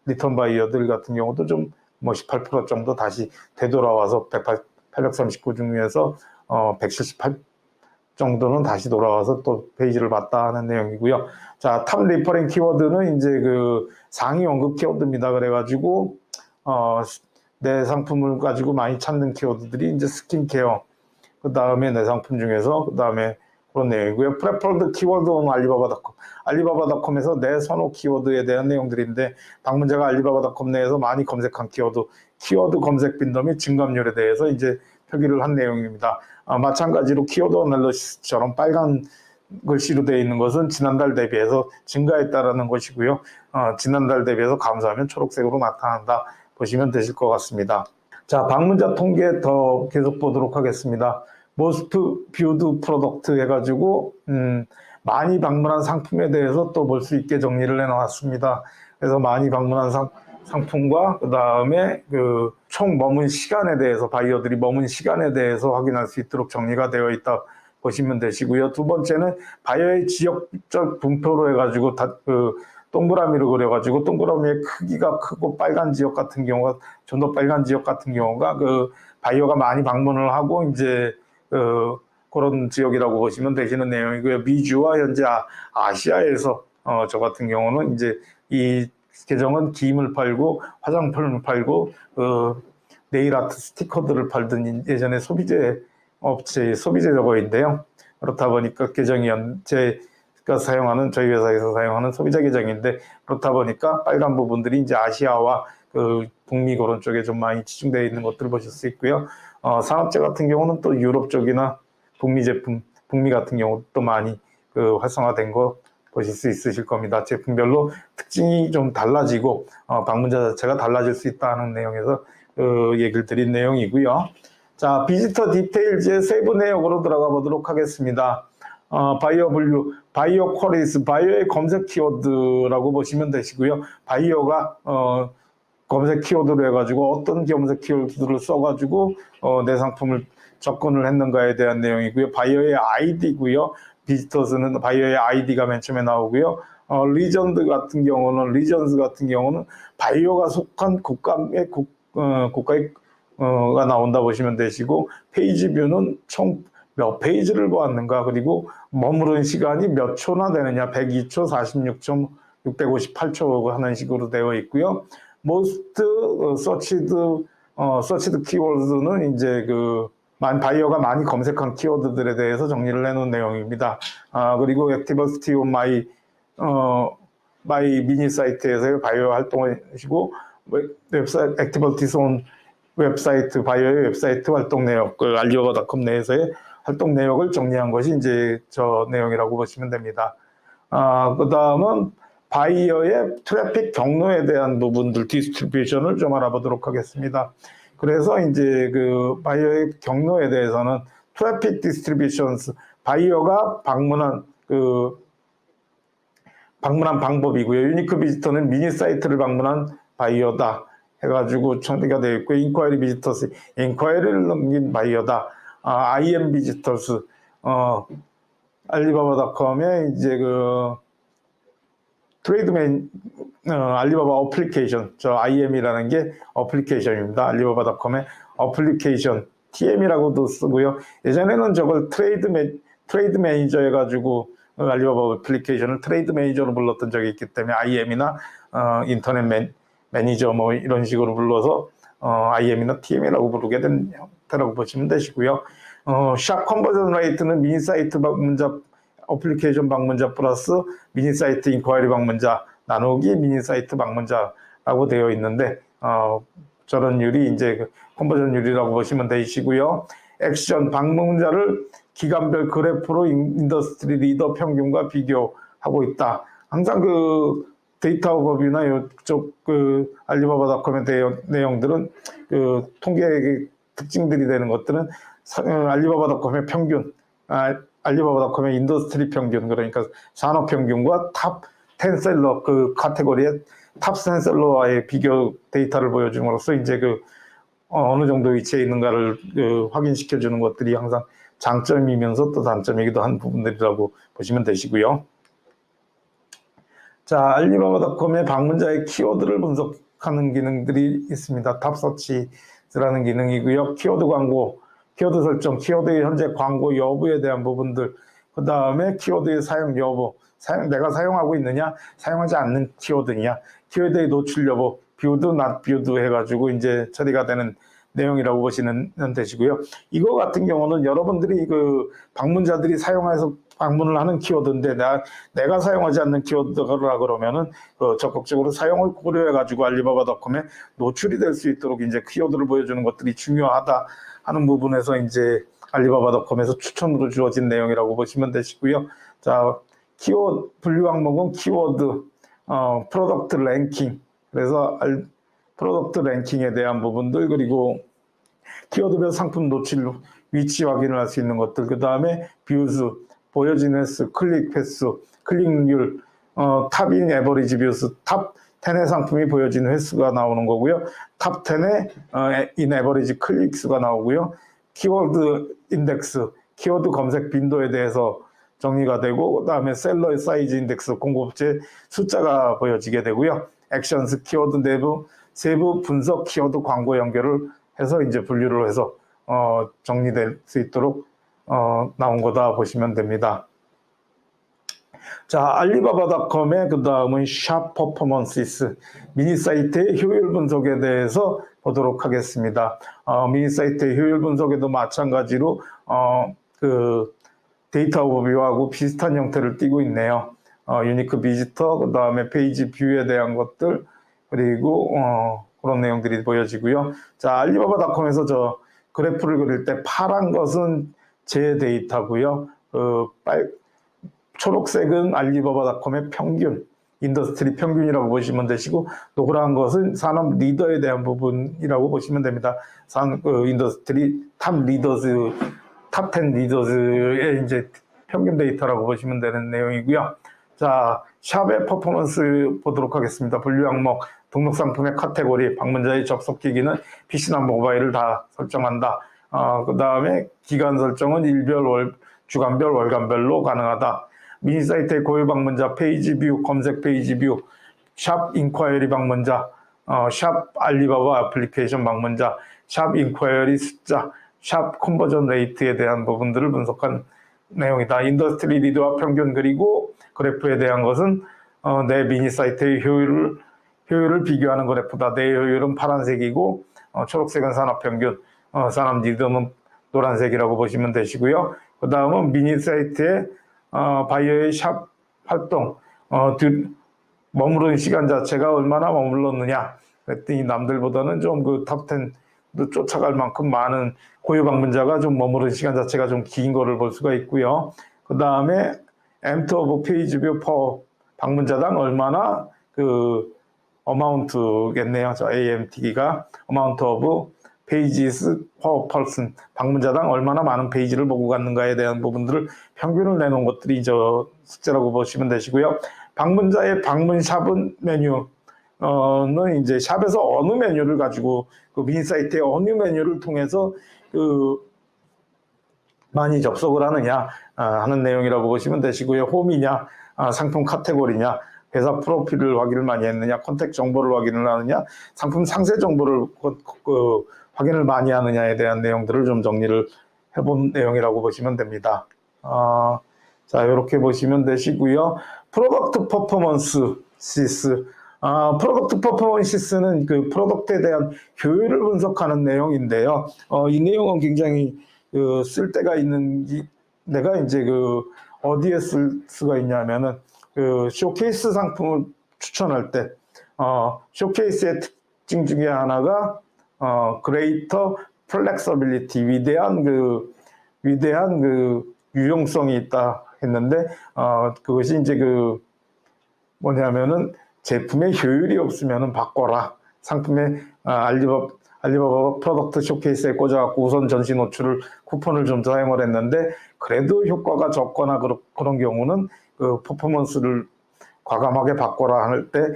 리턴 바이어들 같은 경우도 좀 18% 정도 다시 되돌아와서 839 중에서 178 정도는 다시 돌아와서 또 페이지를 봤다 하는 내용이고요. 자, 탑 리퍼링 키워드는 이제 그 상위 언급 키워드입니다. 그래가지고 내 상품을 가지고 많이 찾는 키워드들이 이제 스킨케어, 그 다음에 내 상품 중에서 그 다음에 그런 내용이고요. 프레퍼드 키워드는 알리바바닷컴. 알리바바닷컴에서 내 선호 키워드에 대한 내용들인데, 방문자가 알리바바닷컴 내에서 많이 검색한 키워드 검색 빈도 및 증감률에 대해서 이제 표기를 한 내용입니다. 마찬가지로 키워드 어널리시스처럼 빨간 글씨로 되어 있는 것은 지난달 대비해서 증가했다라는 것이고요. 지난달 대비해서 감소하면 초록색으로 나타난다 보시면 되실 것 같습니다. 자, 방문자 통계 더 계속 보도록 하겠습니다. Most viewed product 해가지고 많이 방문한 상품에 대해서 또 볼 수 있게 정리를 해놨습니다. 그래서 많이 방문한 상품과 그 다음에 그 총 머문 시간에 대해서, 바이어들이 머문 시간에 대해서 확인할 수 있도록 정리가 되어 있다 보시면 되시고요. 두 번째는 바이어의 지역적 분포로 해가지고 동그라미를 그려가지고 동그라미의 크기가 크고 빨간 지역 같은 경우가, 좀 더 빨간 지역 같은 경우가 그 바이어가 많이 방문을 하고 이제 그런 지역이라고 보시면 되시는 내용이고요. 미주와 현재 아시아에서 저 같은 경우는 이제 이 계정은 기임을 팔고 화장품을 팔고 네일 아트 스티커들을 팔던 예전에 소비재 업체 소비재 저거인데요. 그렇다 보니까 계정이 제가 사용하는, 저희 회사에서 사용하는 소비자 계정인데, 그렇다 보니까 빨간 부분들이 이제 아시아와 그 북미 그런 쪽에 좀 많이 집중되어 있는 것들을 보실 수 있고요. 산업재 같은 경우는 또 유럽 쪽이나 북미 제품, 북미 같은 경우도 많이 활성화된 거 보실 수 있으실 겁니다. 제품별로 특징이 좀 달라지고 방문자 자체가 달라질 수 있다는 내용에서 얘기를 드린 내용이고요. 자, 비지터 디테일즈의 세부 내역으로 들어가 보도록 하겠습니다. 바이어 분류, 바이어 쿼리스, 바이어의 검색 키워드라고 보시면 되시고요. 바이어가 검색 키워드로 해가지고 어떤 검색 키워드를 써가지고 내 상품을 접근을 했는가에 대한 내용이고요. 바이어의 아이디고요. 비지터스는 바이어의 아이디가 맨 처음에 나오고요. 리전스 같은 경우는 바이어가 속한 국가가 나온다 보시면 되시고, 페이지 뷰는 총 몇 페이지를 보았는가, 그리고 머무른 시간이 몇 초나 되느냐, 102초, 46초, 658초 하는 식으로 되어 있고요. Most searched 키워드는 이제 바이어가 많이 검색한 키워드들에 대해서 정리를 해놓은 내용입니다. 그리고 액티비티 온 마이 미니 사이트에서의 바이어 활동을 하시고, 웹사이트 액티비티스 온 웹사이트, 바이어의 웹사이트 활동 내역, 알리바바닷컴 내에서의 활동 내역을 정리한 것이 이제 저 내용이라고 보시면 됩니다. 그 다음은 바이어의 트래픽 경로에 대한 부분들, 디스트리뷰션을 좀 알아보도록 하겠습니다. 그래서 이제 바이어의 경로에 대해서는 트래픽 디스트리뷰션스, 바이어가 방문한 방법이고요. 유니크 비지터는 미니 사이트를 방문한 바이어다 해가지고 정리가 되어 있고, 인콰이리 비지터스, 인콰이리를 넘긴 바이어다. IM 비지터스, 알리바바닷컴의 이제 알리바바 어플리케이션, 저 IM이라는 게 어플리케이션입니다. 알리바바닷컴의 어플리케이션, TM이라고도 쓰고요. 예전에는 저걸 트레이드 매니저 해가지고 알리바바 어플리케이션을 트레이드 매니저로 불렀던 적이 있기 때문에 IM이나 인터넷 매니저 뭐 이런 식으로 불러서 IM이나 TM이라고 부르게 된 형태라고 보시면 되시고요. 샵 컨버전 레이트는 미니 사이트 방문자, 어플리케이션 방문자 플러스 미니 사이트 인콰이리 방문자 나누기 미니 사이트 방문자라고 되어 있는데, 저런율이 이제 그 컨버전율이라고 보시면 되시고요. 액션 방문자를 기간별 그래프로 인더스트리 리더 평균과 비교하고 있다. 항상 그 데이터 오버뷰나 이쪽 그 알리바바닷컴의 내용들은 그 통계의 특징들이 되는 것들은 알리바바닷컴의 평균, 알리바바닷컴의 인더스트리 평균, 그러니까 산업 평균과 탑 10 셀러 그 카테고리의 탑 10 셀러와의 비교 데이터를 보여줌으로써 이제 그 어느 정도 위치에 있는가를 확인시켜 주는 것들이 항상 장점이면서 또 단점이기도 한 부분들이라고 보시면 되시고요. 자, 알리바바닷컴의 방문자의 키워드를 분석하는 기능들이 있습니다. 탑서치라는 기능이고요. 키워드 광고, 키워드 설정, 키워드의 현재 광고 여부에 대한 부분들, 그 다음에 키워드의 사용 여부, 내가 사용하고 있느냐, 사용하지 않는 키워드냐, 키워드의 노출 여부, 뷰드, not 뷰드 해가지고 이제 처리가 되는 내용이라고 보시면 되시고요. 이거 같은 경우는 여러분들이 그 방문자들이 사용해서 방문을 하는 키워드인데 내가 사용하지 않는 키워드라 그러면은 적극적으로 사용을 고려해가지고 알리바바닷컴에 노출이 될 수 있도록 이제 키워드를 보여주는 것들이 중요하다 하는 부분에서 이제 알리바바닷컴에서 추천으로 주어진 내용이라고 보시면 되시고요. 자, 키워드 분류 항목은 키워드, 프로덕트 랭킹, 그래서 프로덕트 랭킹에 대한 부분들, 그리고 키워드별 상품 노출 위치 확인을 할 수 있는 것들, 그 다음에 뷰스, 보여진 횟수, 클릭 횟수, 클릭률, 탑인 에버리지 뷰스, 탑 10의 상품이 보여진 횟수가 나오는 거고요. 탑 10의 인 에버리지 클릭 수가 나오고요. 키워드 인덱스, 키워드 검색 빈도에 대해서 정리가 되고, 그 다음에 셀러의 사이즈 인덱스, 공급체 숫자가 보여지게 되고요. 액션스, 키워드 내부, 세부 분석, 키워드 광고 연결을 해서 이제 분류를 해서 정리될 수 있도록 나온 거다 보시면 됩니다. 자, 알리바바닷컴의 그 다음은 샵 퍼포먼시스, 미니 사이트의 효율 분석에 대해서 보도록 하겠습니다. 미니 사이트의 효율 분석에도 마찬가지로 그 데이터 오버뷰하고 비슷한 형태를 띠고 있네요. 유니크 비지터, 그 다음에 페이지 뷰에 대한 것들, 그리고 그런 내용들이 보여지고요. 자, 알리바바닷컴에서 저 그래프를 그릴 때 파란 것은 제 데이터고요. 초록색은 알리바바닷컴의 평균, 인더스트리 평균이라고 보시면 되시고, 노란 것은 산업 리더에 대한 부분이라고 보시면 됩니다. 인더스트리 탑 리더즈, 탑 10 리더즈의 이제 평균 데이터라고 보시면 되는 내용이고요. 자, 샵의 퍼포먼스 보도록 하겠습니다. 분류 항목, 등록 상품의 카테고리, 방문자의 접속 기기는 PC나 모바일을 다 설정한다. 그 다음에 기간 설정은 일별, 주간별, 월간별로 가능하다. 미니 사이트의 고유 방문자, 페이지 뷰, 검색 페이지 뷰, 샵 인콰이리 방문자, 샵 알리바바 애플리케이션 방문자, 샵 인콰이리 숫자, 샵 컨버전 레이트에 대한 부분들을 분석한 내용이다. 인더스트리 리드와 평균, 그리고 그래프에 대한 것은 내 미니 사이트의 효율을 비교하는 그래프다. 내 효율은 파란색이고 초록색은 산업 평균, 산업 리드는 노란색이라고 보시면 되시고요. 그 다음은 미니 사이트의 바이어의 샵 활동, 머무르는 시간 자체가 얼마나 머물렀느냐. 그랬더니 남들보다는 좀 그 탑 10도 쫓아갈 만큼 많은 고유 방문자가 좀 머무르는 시간 자체가 좀 긴 거를 볼 수가 있고요. 그 다음에 엠터 오브 페이지 뷰 퍼 방문자당 얼마나 그 어마운트겠네요. 저 AMT가 어마운트 오브 페이지스 퍼 퍼슨, 방문자당 얼마나 많은 페이지를 보고 갔는가에 대한 부분들을 평균을 내놓은 것들이 저 숙제라고 보시면 되시고요. 방문자의 방문 샵은 메뉴는 이제 샵에서 어느 메뉴를 가지고 그 미니 사이트의 어느 메뉴를 통해서 그 많이 접속을 하느냐 하는 내용이라고 보시면 되시고요. 홈이냐, 상품 카테고리냐, 회사 프로필을 확인을 많이 했느냐, 컨택 정보를 확인을 하느냐, 상품 상세 정보를 확인을 많이 하느냐에 대한 내용들을 좀 정리를 해본 내용이라고 보시면 됩니다. 자, 이렇게 보시면 되시고요. 프로덕트 퍼포먼스 시스, 프로덕트 퍼포먼시스는 그 프로덕트에 대한 효율을 분석하는 내용인데요. 이 내용은 굉장히 쓸 때가 있는 내가 이제 어디에 쓸 수가 있냐면은 쇼케이스 상품을 추천할 때 쇼케이스의 특징 중에 하나가 greater flexibility, 위대한 유용성이 있다 했는데 그것이 이제 뭐냐면은 제품의 효율이 없으면은 바꿔라. 상품의 알리바바 프로덕트 쇼케이스에 꽂아갖고 우선 전시 노출을 쿠폰을 좀 사용을 했는데 그래도 효과가 적거나 그런 경우는 퍼포먼스를 과감하게 바꿔라 할 때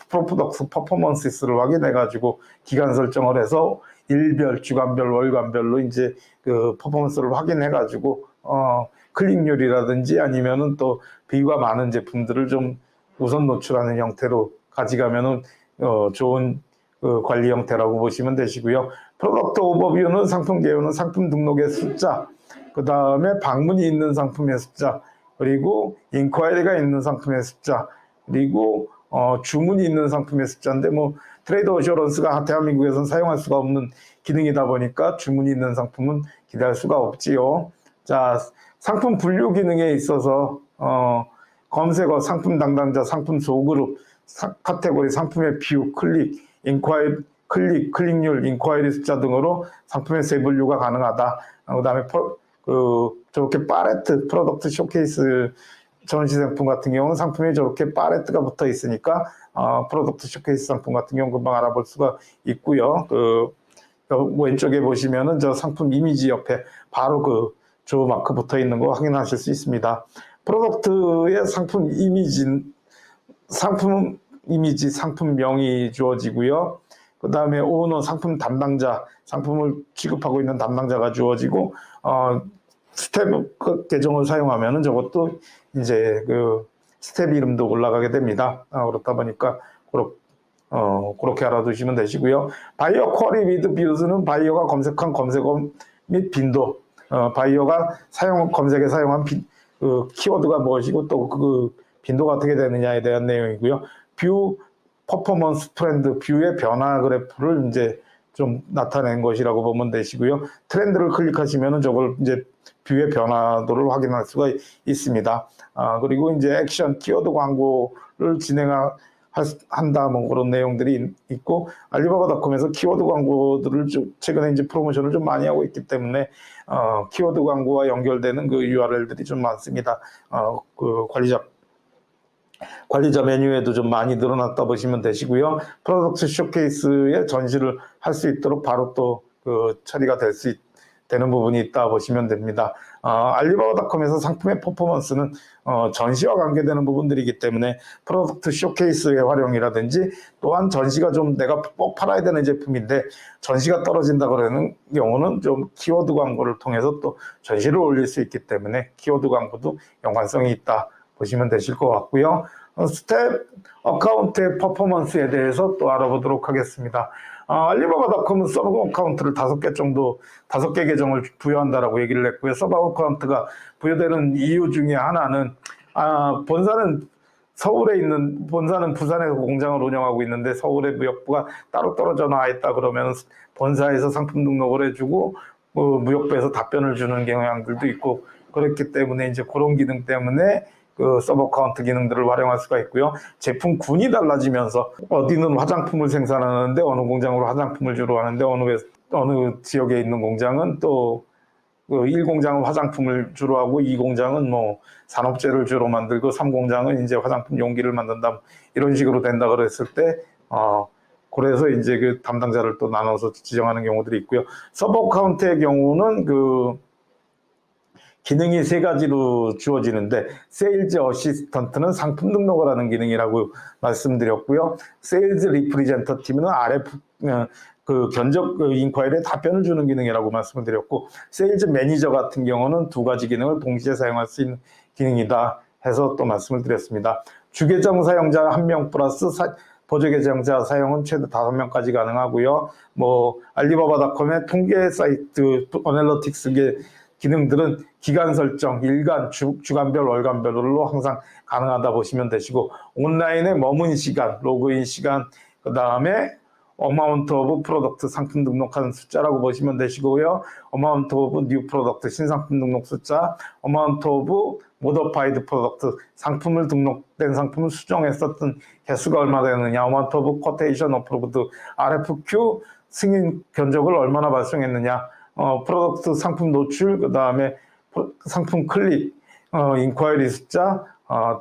프로덕트 퍼포먼스를 확인해 가지고 기간 설정을 해서 일별, 주간별, 월간별로 이제 퍼포먼스를 확인해 가지고 클릭률이라든지 아니면은 또 비유가 많은 제품들을 좀 우선 노출하는 형태로 가져가면은 좋은 관리 형태라고 보시면 되시고요. 프로덕트 오버뷰는 상품 개요는 상품 등록의 숫자, 그 다음에 방문이 있는 상품의 숫자, 그리고 인콰이리가 있는 상품의 숫자, 그리고 주문이 있는 상품의 숫자인데 트레이드 어셔런스가 대한민국에서는 사용할 수가 없는 기능이다 보니까 주문이 있는 상품은 기대할 수가 없지요. 자, 상품 분류 기능에 있어서 검색어, 상품 담당자, 상품 소그룹, 카테고리, 상품의 뷰, 클릭률, 인콰이리 숫자 등으로 상품의 세 분류가 가능하다. 그 다음에 저렇게 팔레트, 프로덕트 쇼케이스 전시 상품 같은 경우는 상품에 저렇게 팔레트가 붙어 있으니까 프로덕트 쇼케이스 상품 같은 경우는 금방 알아볼 수가 있고요. 왼쪽에 보시면은 저 상품 이미지 옆에 바로 조 마크 붙어 있는 거 확인하실 수 있습니다. 프로덕트의 상품 이미지, 상품명이 주어지고요. 그 다음에 오너, 상품 담당자, 상품을 취급하고 있는 담당자가 주어지고, 스텝 계정을 사용하면은 저것도 이제 스텝 이름도 올라가게 됩니다. 그렇다 보니까 그렇게 알아두시면 되시고요. 바이어 쿼리 위드 뷰즈는 바이어가 검색한 검색어 및 빈도, 바이어가 검색에 사용한 키워드가 무엇이고 또 빈도가 어떻게 되느냐에 대한 내용이고요. 뷰 퍼포먼스 트렌드, 뷰의 변화 그래프를 이제 좀 나타낸 것이라고 보면 되시고요. 트렌드를 클릭하시면은 저걸 이제 뷰의 변화도를 확인할 수가 있습니다. 그리고 이제 액션, 키워드 광고를 한다, 그런 내용들이 있고, 알리바바닷컴에서 키워드 광고들을 최근에 이제 프로모션을 좀 많이 하고 있기 때문에, 키워드 광고와 연결되는 URL들이 좀 많습니다. 관리자 메뉴에도 좀 많이 늘어났다 보시면 되시고요. 프로덕트 쇼케이스에 전시를 할 수 있도록 바로 또 처리가 되는 부분이 있다 보시면 됩니다. 알리바바닷컴에서 상품의 퍼포먼스는 전시와 관계되는 부분들이기 때문에 프로덕트 쇼케이스의 활용이라든지 또한 전시가 좀 내가 꼭 팔아야 되는 제품인데 전시가 떨어진다 그러는 경우는 좀 키워드 광고를 통해서 또 전시를 올릴 수 있기 때문에 키워드 광고도 연관성이 있다 보시면 되실 것 같고요. 스텝 어카운트의 퍼포먼스에 대해서 또 알아보도록 하겠습니다. 알리바바닷컴은 서브 어카운트를 5개 계정을 부여한다라고 얘기를 했고요. 서브 어카운트가 부여되는 이유 중에 하나는 본사는 부산에서 공장을 운영하고 있는데 서울의 무역부가 따로 떨어져 나와 있다 그러면 본사에서 상품 등록을 해주고 무역부에서 답변을 주는 경향들도 있고 그렇기 때문에 이제 그런 기능 때문에 서브 어카운트 기능들을 활용할 수가 있고요. 제품군이 달라지면서 어디는 화장품을 생산하는데 어느 공장으로 화장품을 주로 하는데 어느 지역에 있는 공장은 또 1공장은 화장품을 주로 하고 2공장은 산업재를 주로 만들고 3공장은 이제 화장품 용기를 만든다 이런 식으로 된다 그랬을 때 그래서 이제 담당자를 또 나눠서 지정하는 경우들이 있고요. 서브 어카운트의 경우는 기능이 3가지로 주어지는데 세일즈 어시스턴트는 상품 등록을 하는 기능이라고 말씀드렸고요. 세일즈 리프리젠터티브는 견적 인콰이리에 답변을 주는 기능이라고 말씀을 드렸고 세일즈 매니저 같은 경우는 2가지 기능을 동시에 사용할 수 있는 기능이다 해서 또 말씀을 드렸습니다. 주계정 사용자 1명 플러스 보조계정자 사용은 최대 5명까지 가능하고요. 알리바바닷컴의 통계 사이트 어널리틱스 기능들은 기간 설정, 일간, 주간별, 월간별로 항상 가능하다 보시면 되시고 온라인에 머문 시간, 로그인 시간, 그 다음에 amount of product 상품 등록한 숫자라고 보시면 되시고요. amount of new product 신상품 등록 숫자, amount of modified product 상품을 등록된 상품을 수정했었던 개수가 얼마나 되느냐, amount of quotation approved RFQ 승인 견적을 얼마나 발송했느냐, 프로덕트 상품 노출, 그 다음에 상품 클릭, 인콰이리 숫자,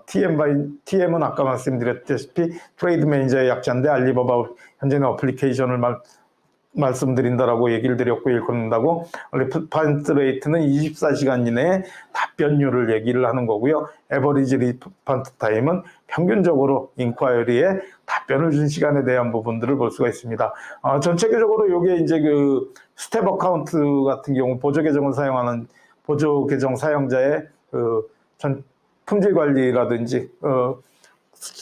TM은 아까 말씀드렸다시피 트레이드 매니저의 약자인데 알리바바 현재는 어플리케이션을 말씀드린다라고 얘기를 드렸고 읽는다고, 리스폰스 레이트는 24시간 이내에 답변율을 얘기를 하는 거고요. 에버리지 리스폰스 타임은 평균적으로 인콰이리에 답변을 준 시간에 대한 부분들을 볼 수가 있습니다. 전체적으로 이게 이제 그 스텝 어카운트 같은 경우 보조 계정을 사용하는 보조 계정 사용자의 품질 관리라든지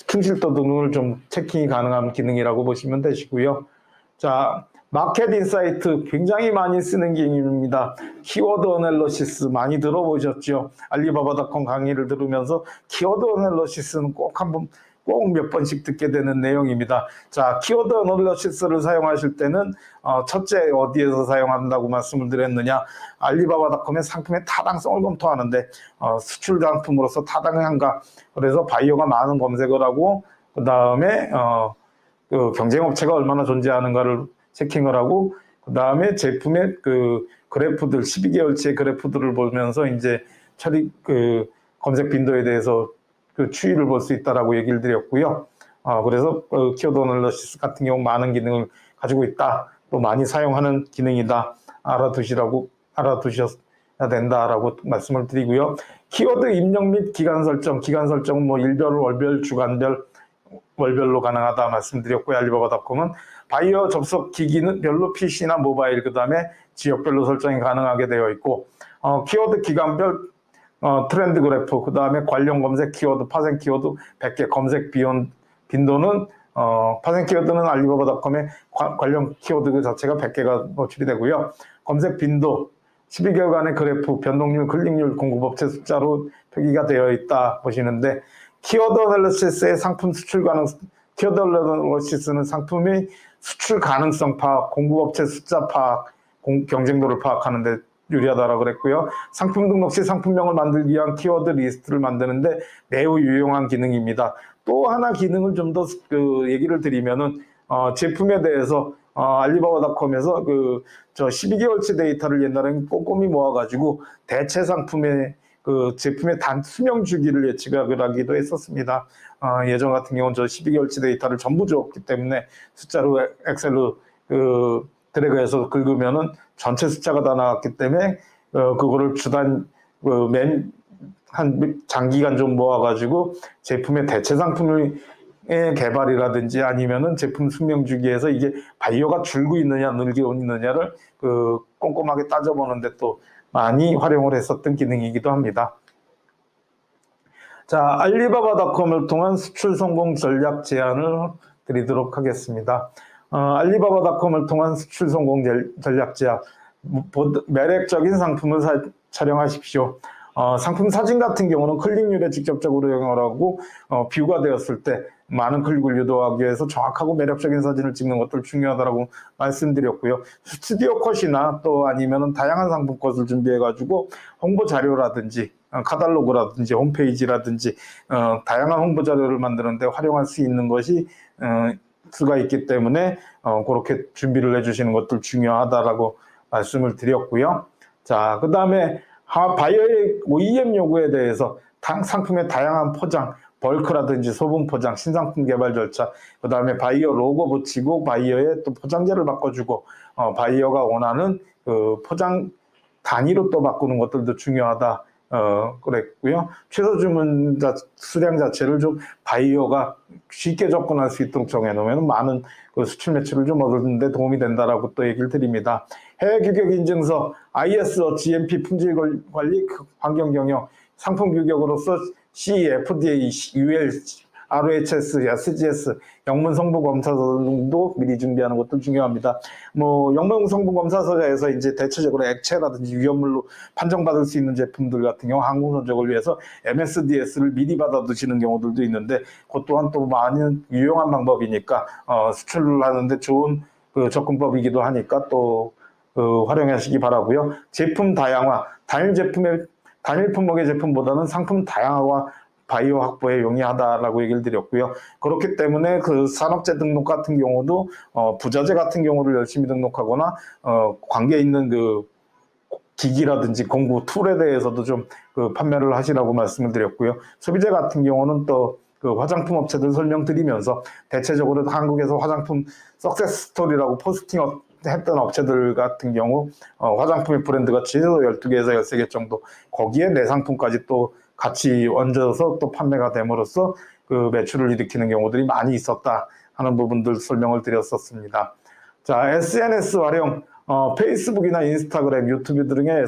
충실도 등을 좀 체킹이 가능한 기능이라고 보시면 되시고요. 자, 마켓 인사이트 굉장히 많이 쓰는 기능입니다. 키워드 어널리시스 많이 들어보셨죠? 알리바바닷컴 강의를 들으면서 키워드 어널리시스는 꼭 몇 번씩 듣게 되는 내용입니다. 자, 키워드 어널리시스를 사용하실 때는 첫째 어디에서 사용한다고 말씀을 드렸느냐, 알리바바닷컴의 상품의 타당성을 검토하는데 수출 상품으로서 타당한가, 그래서 바이어가 많은 검색을 하고 그 다음에 그 경쟁업체가 얼마나 존재하는가를 체킹을 하고, 그 다음에 제품의 그 그래프들 12개월치의 그래프들을 보면서 이제 검색 빈도에 대해서 그 추이를 볼 수 있다라고 얘기를 드렸고요. 그래서 키워드 어널리시스 같은 경우 많은 기능을 가지고 있다, 또 많이 사용하는 기능이다, 알아두셔야 된다라고 말씀을 드리고요. 키워드 입력 및 기간 설정은 뭐 일별, 월별, 주간별, 월별로 가능하다 말씀드렸고요. 알리바바닷컴은 바이어 접속 기기는 별로 PC나 모바일, 그 다음에 지역별로 설정이 가능하게 되어 있고, 키워드 기간별 트렌드 그래프, 그 다음에 관련 검색 키워드, 파생 키워드 100개, 검색 빈도는 파생 키워드는 알리바바닷컴의 관련 키워드 그 자체가 100개가 노출이 되고요. 검색 빈도 12개월간의 그래프, 변동률, 클릭률, 공급업체 숫자로 표기가 되어 있다 보시는데, 키워드 어널리시스의 상품 수출 가능성, 키워드 어널리시스는 상품의 수출 가능성 파악, 공급업체 숫자 파악, 경쟁도를 파악하는 데 유리하다라고 그랬고요. 상품 등록 시 상품명을 만들기 위한 키워드 리스트를 만드는데 매우 유용한 기능입니다. 또 하나 기능을 좀 더 얘기를 드리면은 제품에 대해서 알리바바닷컴에서 12개월치 데이터를 옛날에는 꼼꼼히 모아가지고 대체 상품의 제품의 단 수명 주기를 예측을 하기도 했었습니다. 예전 같은 경우는 12개월치 데이터를 전부 줬기 때문에 숫자로 엑셀로 드래그해서 긁으면은 전체 숫자가 다 나왔기 때문에 그거를 한 장기간 좀 모아가지고 제품의 대체 상품의 개발이라든지 아니면은 제품 수명 주기에서 이게 바이어가 줄고 있느냐 늘고 있느냐를 꼼꼼하게 따져보는데 또 많이 활용을 했었던 기능이기도 합니다. 자, 알리바바닷컴을 통한 수출 성공 전략 제안을 드리도록 하겠습니다. 알리바바닷컴을 통한 수출 성공 전략 제안, 매력적인 상품을 촬영하십시오. 상품 사진 같은 경우는 클릭률에 직접적으로 영향을 하고 뷰가 되었을 때 많은 클릭을 유도하기 위해서 정확하고 매력적인 사진을 찍는 것들 중요하다고 말씀드렸고요. 스튜디오 컷이나 또 아니면 다양한 상품 컷을 준비해 가지고 홍보 자료라든지 카탈로그라든지 홈페이지라든지 다양한 홍보 자료를 만드는데 활용할 수 있는 것이 수가 있기 때문에 그렇게 준비를 해주시는 것들 중요하다라고 말씀을 드렸고요. 자, 그 다음에 바이어의 OEM 요구에 대해서 상품의 다양한 포장, 벌크라든지 소분 포장, 신상품 개발 절차, 그 다음에 바이어 로고 붙이고 바이어의 또 포장재를 바꿔주고 바이어가 원하는 포장 단위로 또 바꾸는 것들도 중요하다 그랬고요. 최소 주문 수량 자체를 좀 바이어가 쉽게 접근할 수 있도록 정해놓으면 많은 수출 매출을 좀 얻는 데 도움이 된다라고 또 얘기를 드립니다. 해외 규격 인증서, ISO, GMP 품질 관리, 환경 경영, 상품 규격으로서 CE, FDA, UL, RHS, SGS, 영문 성분 검사서도 미리 준비하는 것도 중요합니다. 뭐 영문 성분 검사서에서 이제 대체적으로 액체라든지 위험물로 판정받을 수 있는 제품들 같은 경우 항공 선적을 위해서 MSDS를 미리 받아두시는 경우들도 있는데, 그것 또한 또 많은 유용한 방법이니까 수출을 하는데 좋은 그 접근법이기도 하니까 또 활용하시기 바라고요. 제품 다양화, 단일 품목의 제품보다는 상품 다양화와 바이오 확보에 용이하다라고 얘기를 드렸고요. 그렇기 때문에 그 산업재 등록 같은 경우도 부자재 같은 경우를 열심히 등록하거나 관계 있는 그 기기라든지 공구 툴에 대해서도 좀 그 판매를 하시라고 말씀을 드렸고요. 소비재 같은 경우는 또 그 화장품 업체들 설명드리면서 대체적으로 한국에서 화장품 석세스 스토리라고 포스팅 했던 업체들 같은 경우 화장품의 브랜드가 최소 12개에서 13개 정도, 거기에 내 상품까지 또 같이 얹어서 또 판매가 됨으로써 그 매출을 일으키는 경우들이 많이 있었다 하는 부분들 설명을 드렸었습니다. 자, SNS 활용, 페이스북이나 인스타그램, 유튜브 등의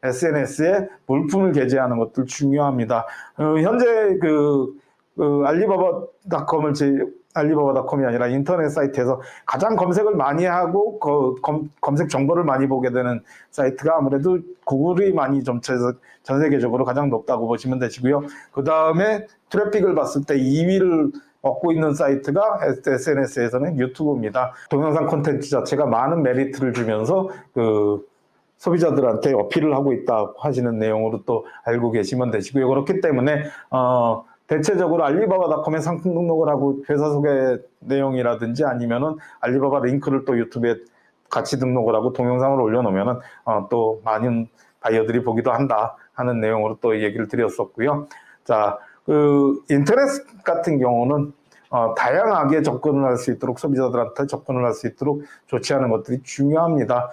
SNS에 물품을 게재하는 것들 중요합니다. 현재 알리바바닷컴이 아니라 인터넷 사이트에서 가장 검색을 많이 하고 검색 정보를 많이 보게 되는 사이트가 아무래도 구글이 많이 전 세계적으로 가장 높다고 보시면 되시고요. 그 다음에 트래픽을 봤을 때 2위를 얻고 있는 사이트가 SNS에서는 유튜브입니다. 동영상 콘텐츠 자체가 많은 메리트를 주면서 그 소비자들한테 어필을 하고 있다 하시는 내용으로 또 알고 계시면 되시고요. 그렇기 때문에 대체적으로 알리바바닷컴에 상품 등록을 하고 회사 소개 내용이라든지 아니면은 알리바바 링크를 또 유튜브에 같이 등록을 하고 동영상을 올려놓으면은 또 많은 바이어들이 보기도 한다 하는 내용으로 또 얘기를 드렸었고요. 자, 그 인터넷 같은 경우는 다양하게 접근을 할 수 있도록, 소비자들한테 접근을 할 수 있도록 조치하는 것들이 중요합니다.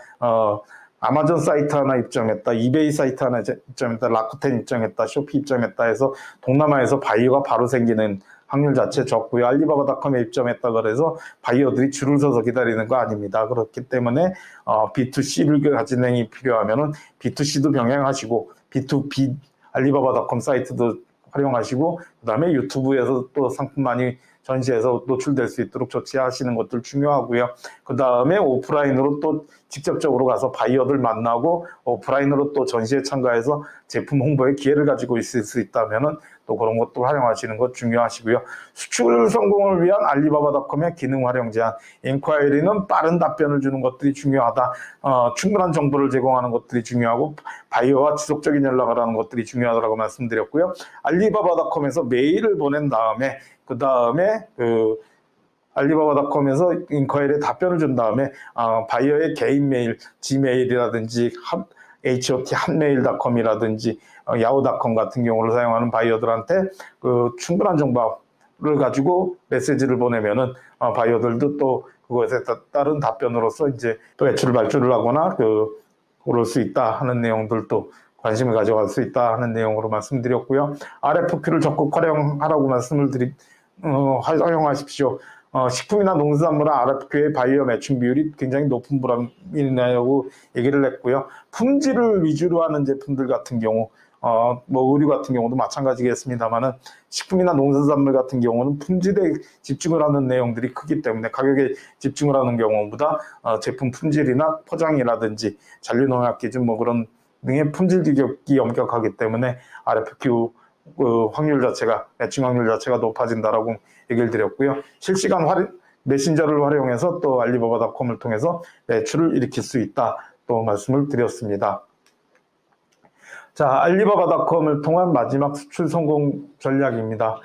아마존 사이트 하나 입점했다, 이베이 사이트 하나 입점했다, 라쿠텐 입점했다, 쇼피 입점했다 해서 동남아에서 바이어가 바로 생기는 확률 자체 적고요. 알리바바닷컴에 입점했다 그래서 바이어들이 줄을 서서 기다리는 거 아닙니다. 그렇기 때문에 B2C를 진행이 필요하면은 B2C도 병행하시고 B2B 알리바바닷컴 사이트도 활용하시고, 그 다음에 유튜브에서 또 상품 많이 전시해서 노출될 수 있도록 조치하시는 것들 중요하고요. 그 다음에 오프라인으로 또 직접적으로 가서 바이어들 만나고 오프라인으로 또 전시에 참가해서 제품 홍보의 기회를 가지고 있을 수 있다면은 또 그런 것도 활용하시는 것 중요하시고요. 수출 성공을 위한 알리바바닷컴의 기능 활용 제한, 인콰이리는 빠른 답변을 주는 것들이 중요하다. 충분한 정보를 제공하는 것들이 중요하고 바이어와 지속적인 연락을 하는 것들이 중요하다고 말씀드렸고요. 알리바바닷컴에서 메일을 보낸 다음에 그 다음에 알리바바닷컴에서 인콰이리에 답변을 준 다음에 바이어의 개인 메일, 지메일이라든지 HOT 한메일닷컴이라든지 야후닷컴 같은 경우를 사용하는 바이어들한테 그 충분한 정보를 가지고 메시지를 보내면은 바이어들도 또 그것에 따른 답변으로서 이제 또 매출을 발주를 하거나 그럴 수 있다 하는 내용들도 관심을 가져갈 수 있다 하는 내용으로 말씀드렸고요. RFQ를 적극 활용하라고 활용하십시오. 식품이나 농수산물은 RFQ의 바이어 매칭 비율이 굉장히 높은 불황이라고 얘기를 했고요. 품질을 위주로 하는 제품들 같은 경우, 뭐 의류 같은 경우도 마찬가지겠습니다만은 식품이나 농수산물 같은 경우는 품질에 집중을 하는 내용들이 크기 때문에 가격에 집중을 하는 경우보다 제품 품질이나 포장이라든지 잔류농약 기준 뭐 그런 등의 품질 규격이 엄격하기 때문에 RFQ 확률 자체가, 매칭 확률 자체가 높아진다라고 얘기를 드렸고요. 실시간 메신저를 활용해서 또 알리바바닷컴을 통해서 매출을 일으킬 수 있다 또 말씀을 드렸습니다. 자, 알리바바닷컴을 통한 마지막 수출 성공 전략입니다.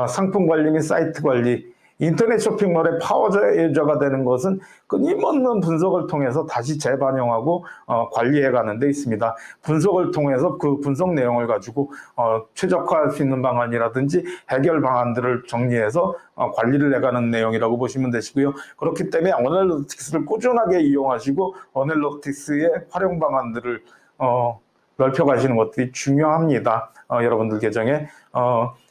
상품 관리 및 사이트 관리. 인터넷 쇼핑몰의 파워 유저가 되는 것은 끊임없는 분석을 통해서 다시 재반영하고 관리해 가는 데 있습니다. 분석을 통해서 그 분석 내용을 가지고 최적화할 수 있는 방안이라든지 해결 방안들을 정리해서 관리를 해가는 내용이라고 보시면 되시고요. 그렇기 때문에 어널리틱스를 꾸준하게 이용하시고 어널리틱스의 활용 방안들을 넓혀가시는 것들이 중요합니다. 여러분들 계정에.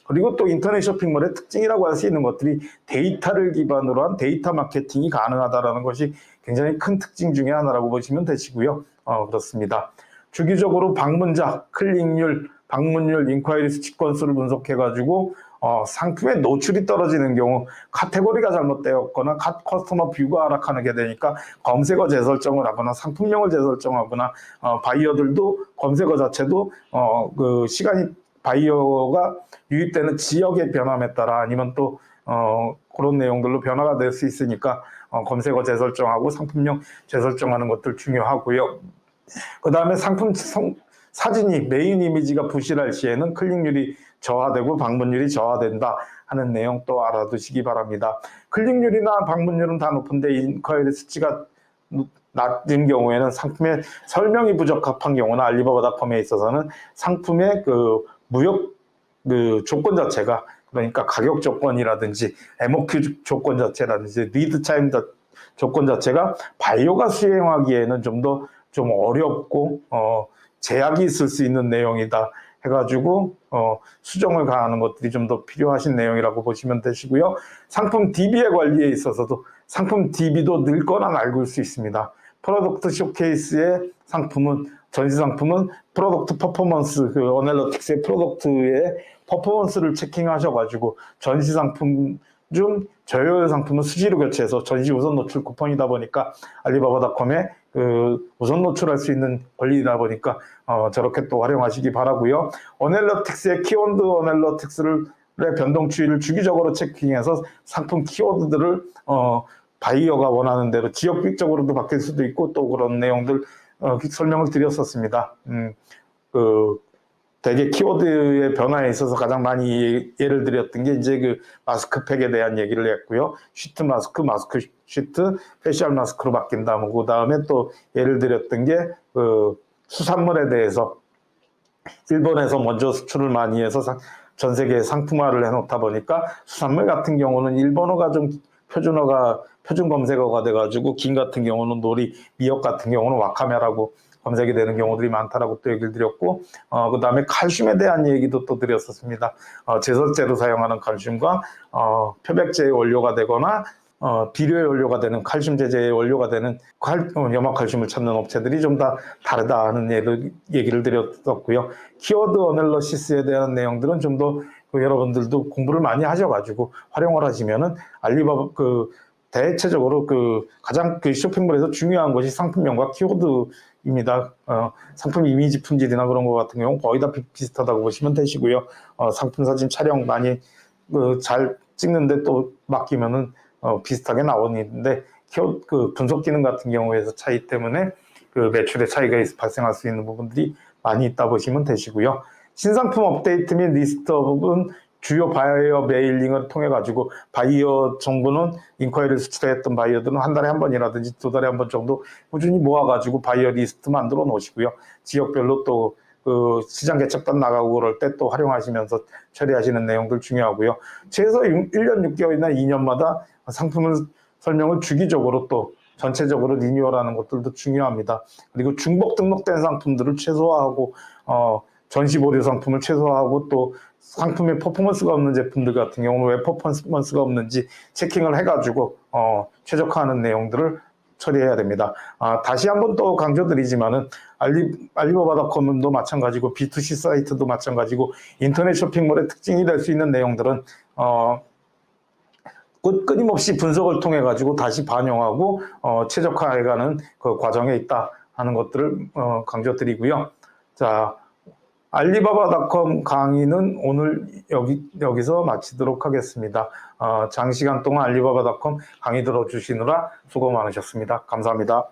그리고 또 인터넷 쇼핑몰의 특징이라고 할 수 있는 것들이 데이터를 기반으로 한 데이터 마케팅이 가능하다는 것이 굉장히 큰 특징 중에 하나라고 보시면 되시고요. 그렇습니다. 주기적으로 방문자, 클릭률, 방문율, 인콰이리 수치 건수를 분석해가지고 상품의 노출이 떨어지는 경우 카테고리가 잘못되었거나 커스터머 뷰가 하락하게 되니까 검색어 재설정을 하거나 상품명을 재설정하거나 바이어들도 검색어 자체도 그 시간이 바이어가 유입되는 지역의 변함에 따라 아니면 또 그런 내용들로 변화가 될 수 있으니까 검색어 재설정하고 상품명 재설정하는 것들 중요하고요. 그 다음에 상품 사진이 메인 이미지가 부실할 시에는 클릭률이 저하되고 방문율이 저하된다 하는 내용 또 알아두시기 바랍니다. 클릭률이나 방문율은 다 높은데 인쿼리 수치가 낮은 경우에는 상품의 설명이 부적합한 경우나 알리바바닷컴에 있어서는 상품의 그 무역 그 조건 자체가, 그러니까 가격 조건이라든지 MOQ 조건 자체라든지 리드 타임 조건 자체가 바이오가 수행하기에는 좀 더 좀 어렵고 제약이 있을 수 있는 내용이다 해가지고 수정을 가하는 것들이 좀 더 필요하신 내용이라고 보시면 되시고요. 상품 DB의 관리에 있어서도 상품 DB도 늙거나 낡을 수 있습니다. 프로덕트 쇼케이스의 상품은, 전시 상품은 프로덕트 퍼포먼스, 그 어널러틱스의 프로덕트의 퍼포먼스를 체킹하셔가지고 전시 상품 중 저효율 상품은 수시로 교체해서 전시 우선 노출 쿠폰이다 보니까 알리바바닷컴에 그 우선 노출할 수 있는 권리이다 보니까 저렇게 또 활용하시기 바라고요. 어널러틱스의 키워드 어널러틱스를 변동 추이를 주기적으로 체킹해서 상품 키워드들을 바이어가 원하는 대로 지역적으로도 바뀔 수도 있고 또 그런 내용들 설명을 드렸었습니다. 대개 키워드의 변화에 있어서 가장 많이 예를 드렸던 게 이제 그 마스크팩에 대한 얘기를 했고요. 시트 마스크, 마스크 시트, 페이셜 마스크로 바뀐다. 그 다음에 또 예를 드렸던 게 그 수산물에 대해서 일본에서 먼저 수출을 많이 해서 전 세계에 상품화를 해놓다 보니까 수산물 같은 경우는 일본어가 좀 표준 검색어가 돼가지고 긴 같은 경우는 노리, 미역 같은 경우는 와카메라고 검색이 되는 경우들이 많다라고 또 얘기를 드렸고, 그 다음에 칼슘에 대한 얘기도 또 드렸었습니다. 제설제로 사용하는 칼슘과 표백제의 원료가 되거나 비료의 원료가 되는 칼슘 제제의 원료가 되는 염화칼슘을 찾는 업체들이 좀 다 다르다 하는 얘기를 드렸었고요. 키워드 어널러시스에 대한 내용들은 좀 더 여러분들도 공부를 많이 하셔가지고 활용을 하시면은 알리바바 대체적으로 가장 쇼핑몰에서 중요한 것이 상품명과 키워드입니다. 상품 이미지 품질이나 그런 것 같은 경우는 거의 다 비슷하다고 보시면 되시고요. 상품 사진 촬영 많이 잘 찍는데 또 맡기면은 비슷하게 나오는데 분석 기능 같은 경우에서 차이 때문에 매출의 차이가 발생할 수 있는 부분들이 많이 있다 보시면 되시고요. 신상품 업데이트 및 리스트업은 주요 바이어 메일링을 통해 가지고 바이어 정보는 인콰이리를 수출했던 바이어들은 한 달에 한 번이라든지 두 달에 한 번 정도 꾸준히 모아가지고 바이어 리스트 만들어 놓으시고요. 지역별로 또 시장 개척단 나가고 그럴 때 또 활용하시면서 처리하시는 내용들 중요하고요. 최소 1년 6개월이나 2년마다 상품을 설명을 주기적으로 또 전체적으로 리뉴얼하는 것들도 중요합니다. 그리고 중복 등록된 상품들을 최소화하고 전시 보류 상품을 최소화하고 또 상품에 퍼포먼스가 없는 제품들 같은 경우는 왜 퍼포먼스가 없는지 체킹을 해가지고 최적화하는 내용들을 처리해야 됩니다. 다시 한번 또 강조드리지만은 알리바바닷컴도 마찬가지고 B2C 사이트도 마찬가지고 인터넷 쇼핑몰의 특징이 될 수 있는 내용들은 끊임없이 분석을 통해 가지고 다시 반영하고 최적화해가는 그 과정에 있다 하는 것들을 강조드리고요. 자, 알리바바닷컴 강의는 오늘 여기서 마치도록 하겠습니다. 장시간 동안 알리바바닷컴 강의 들어주시느라 수고 많으셨습니다. 감사합니다.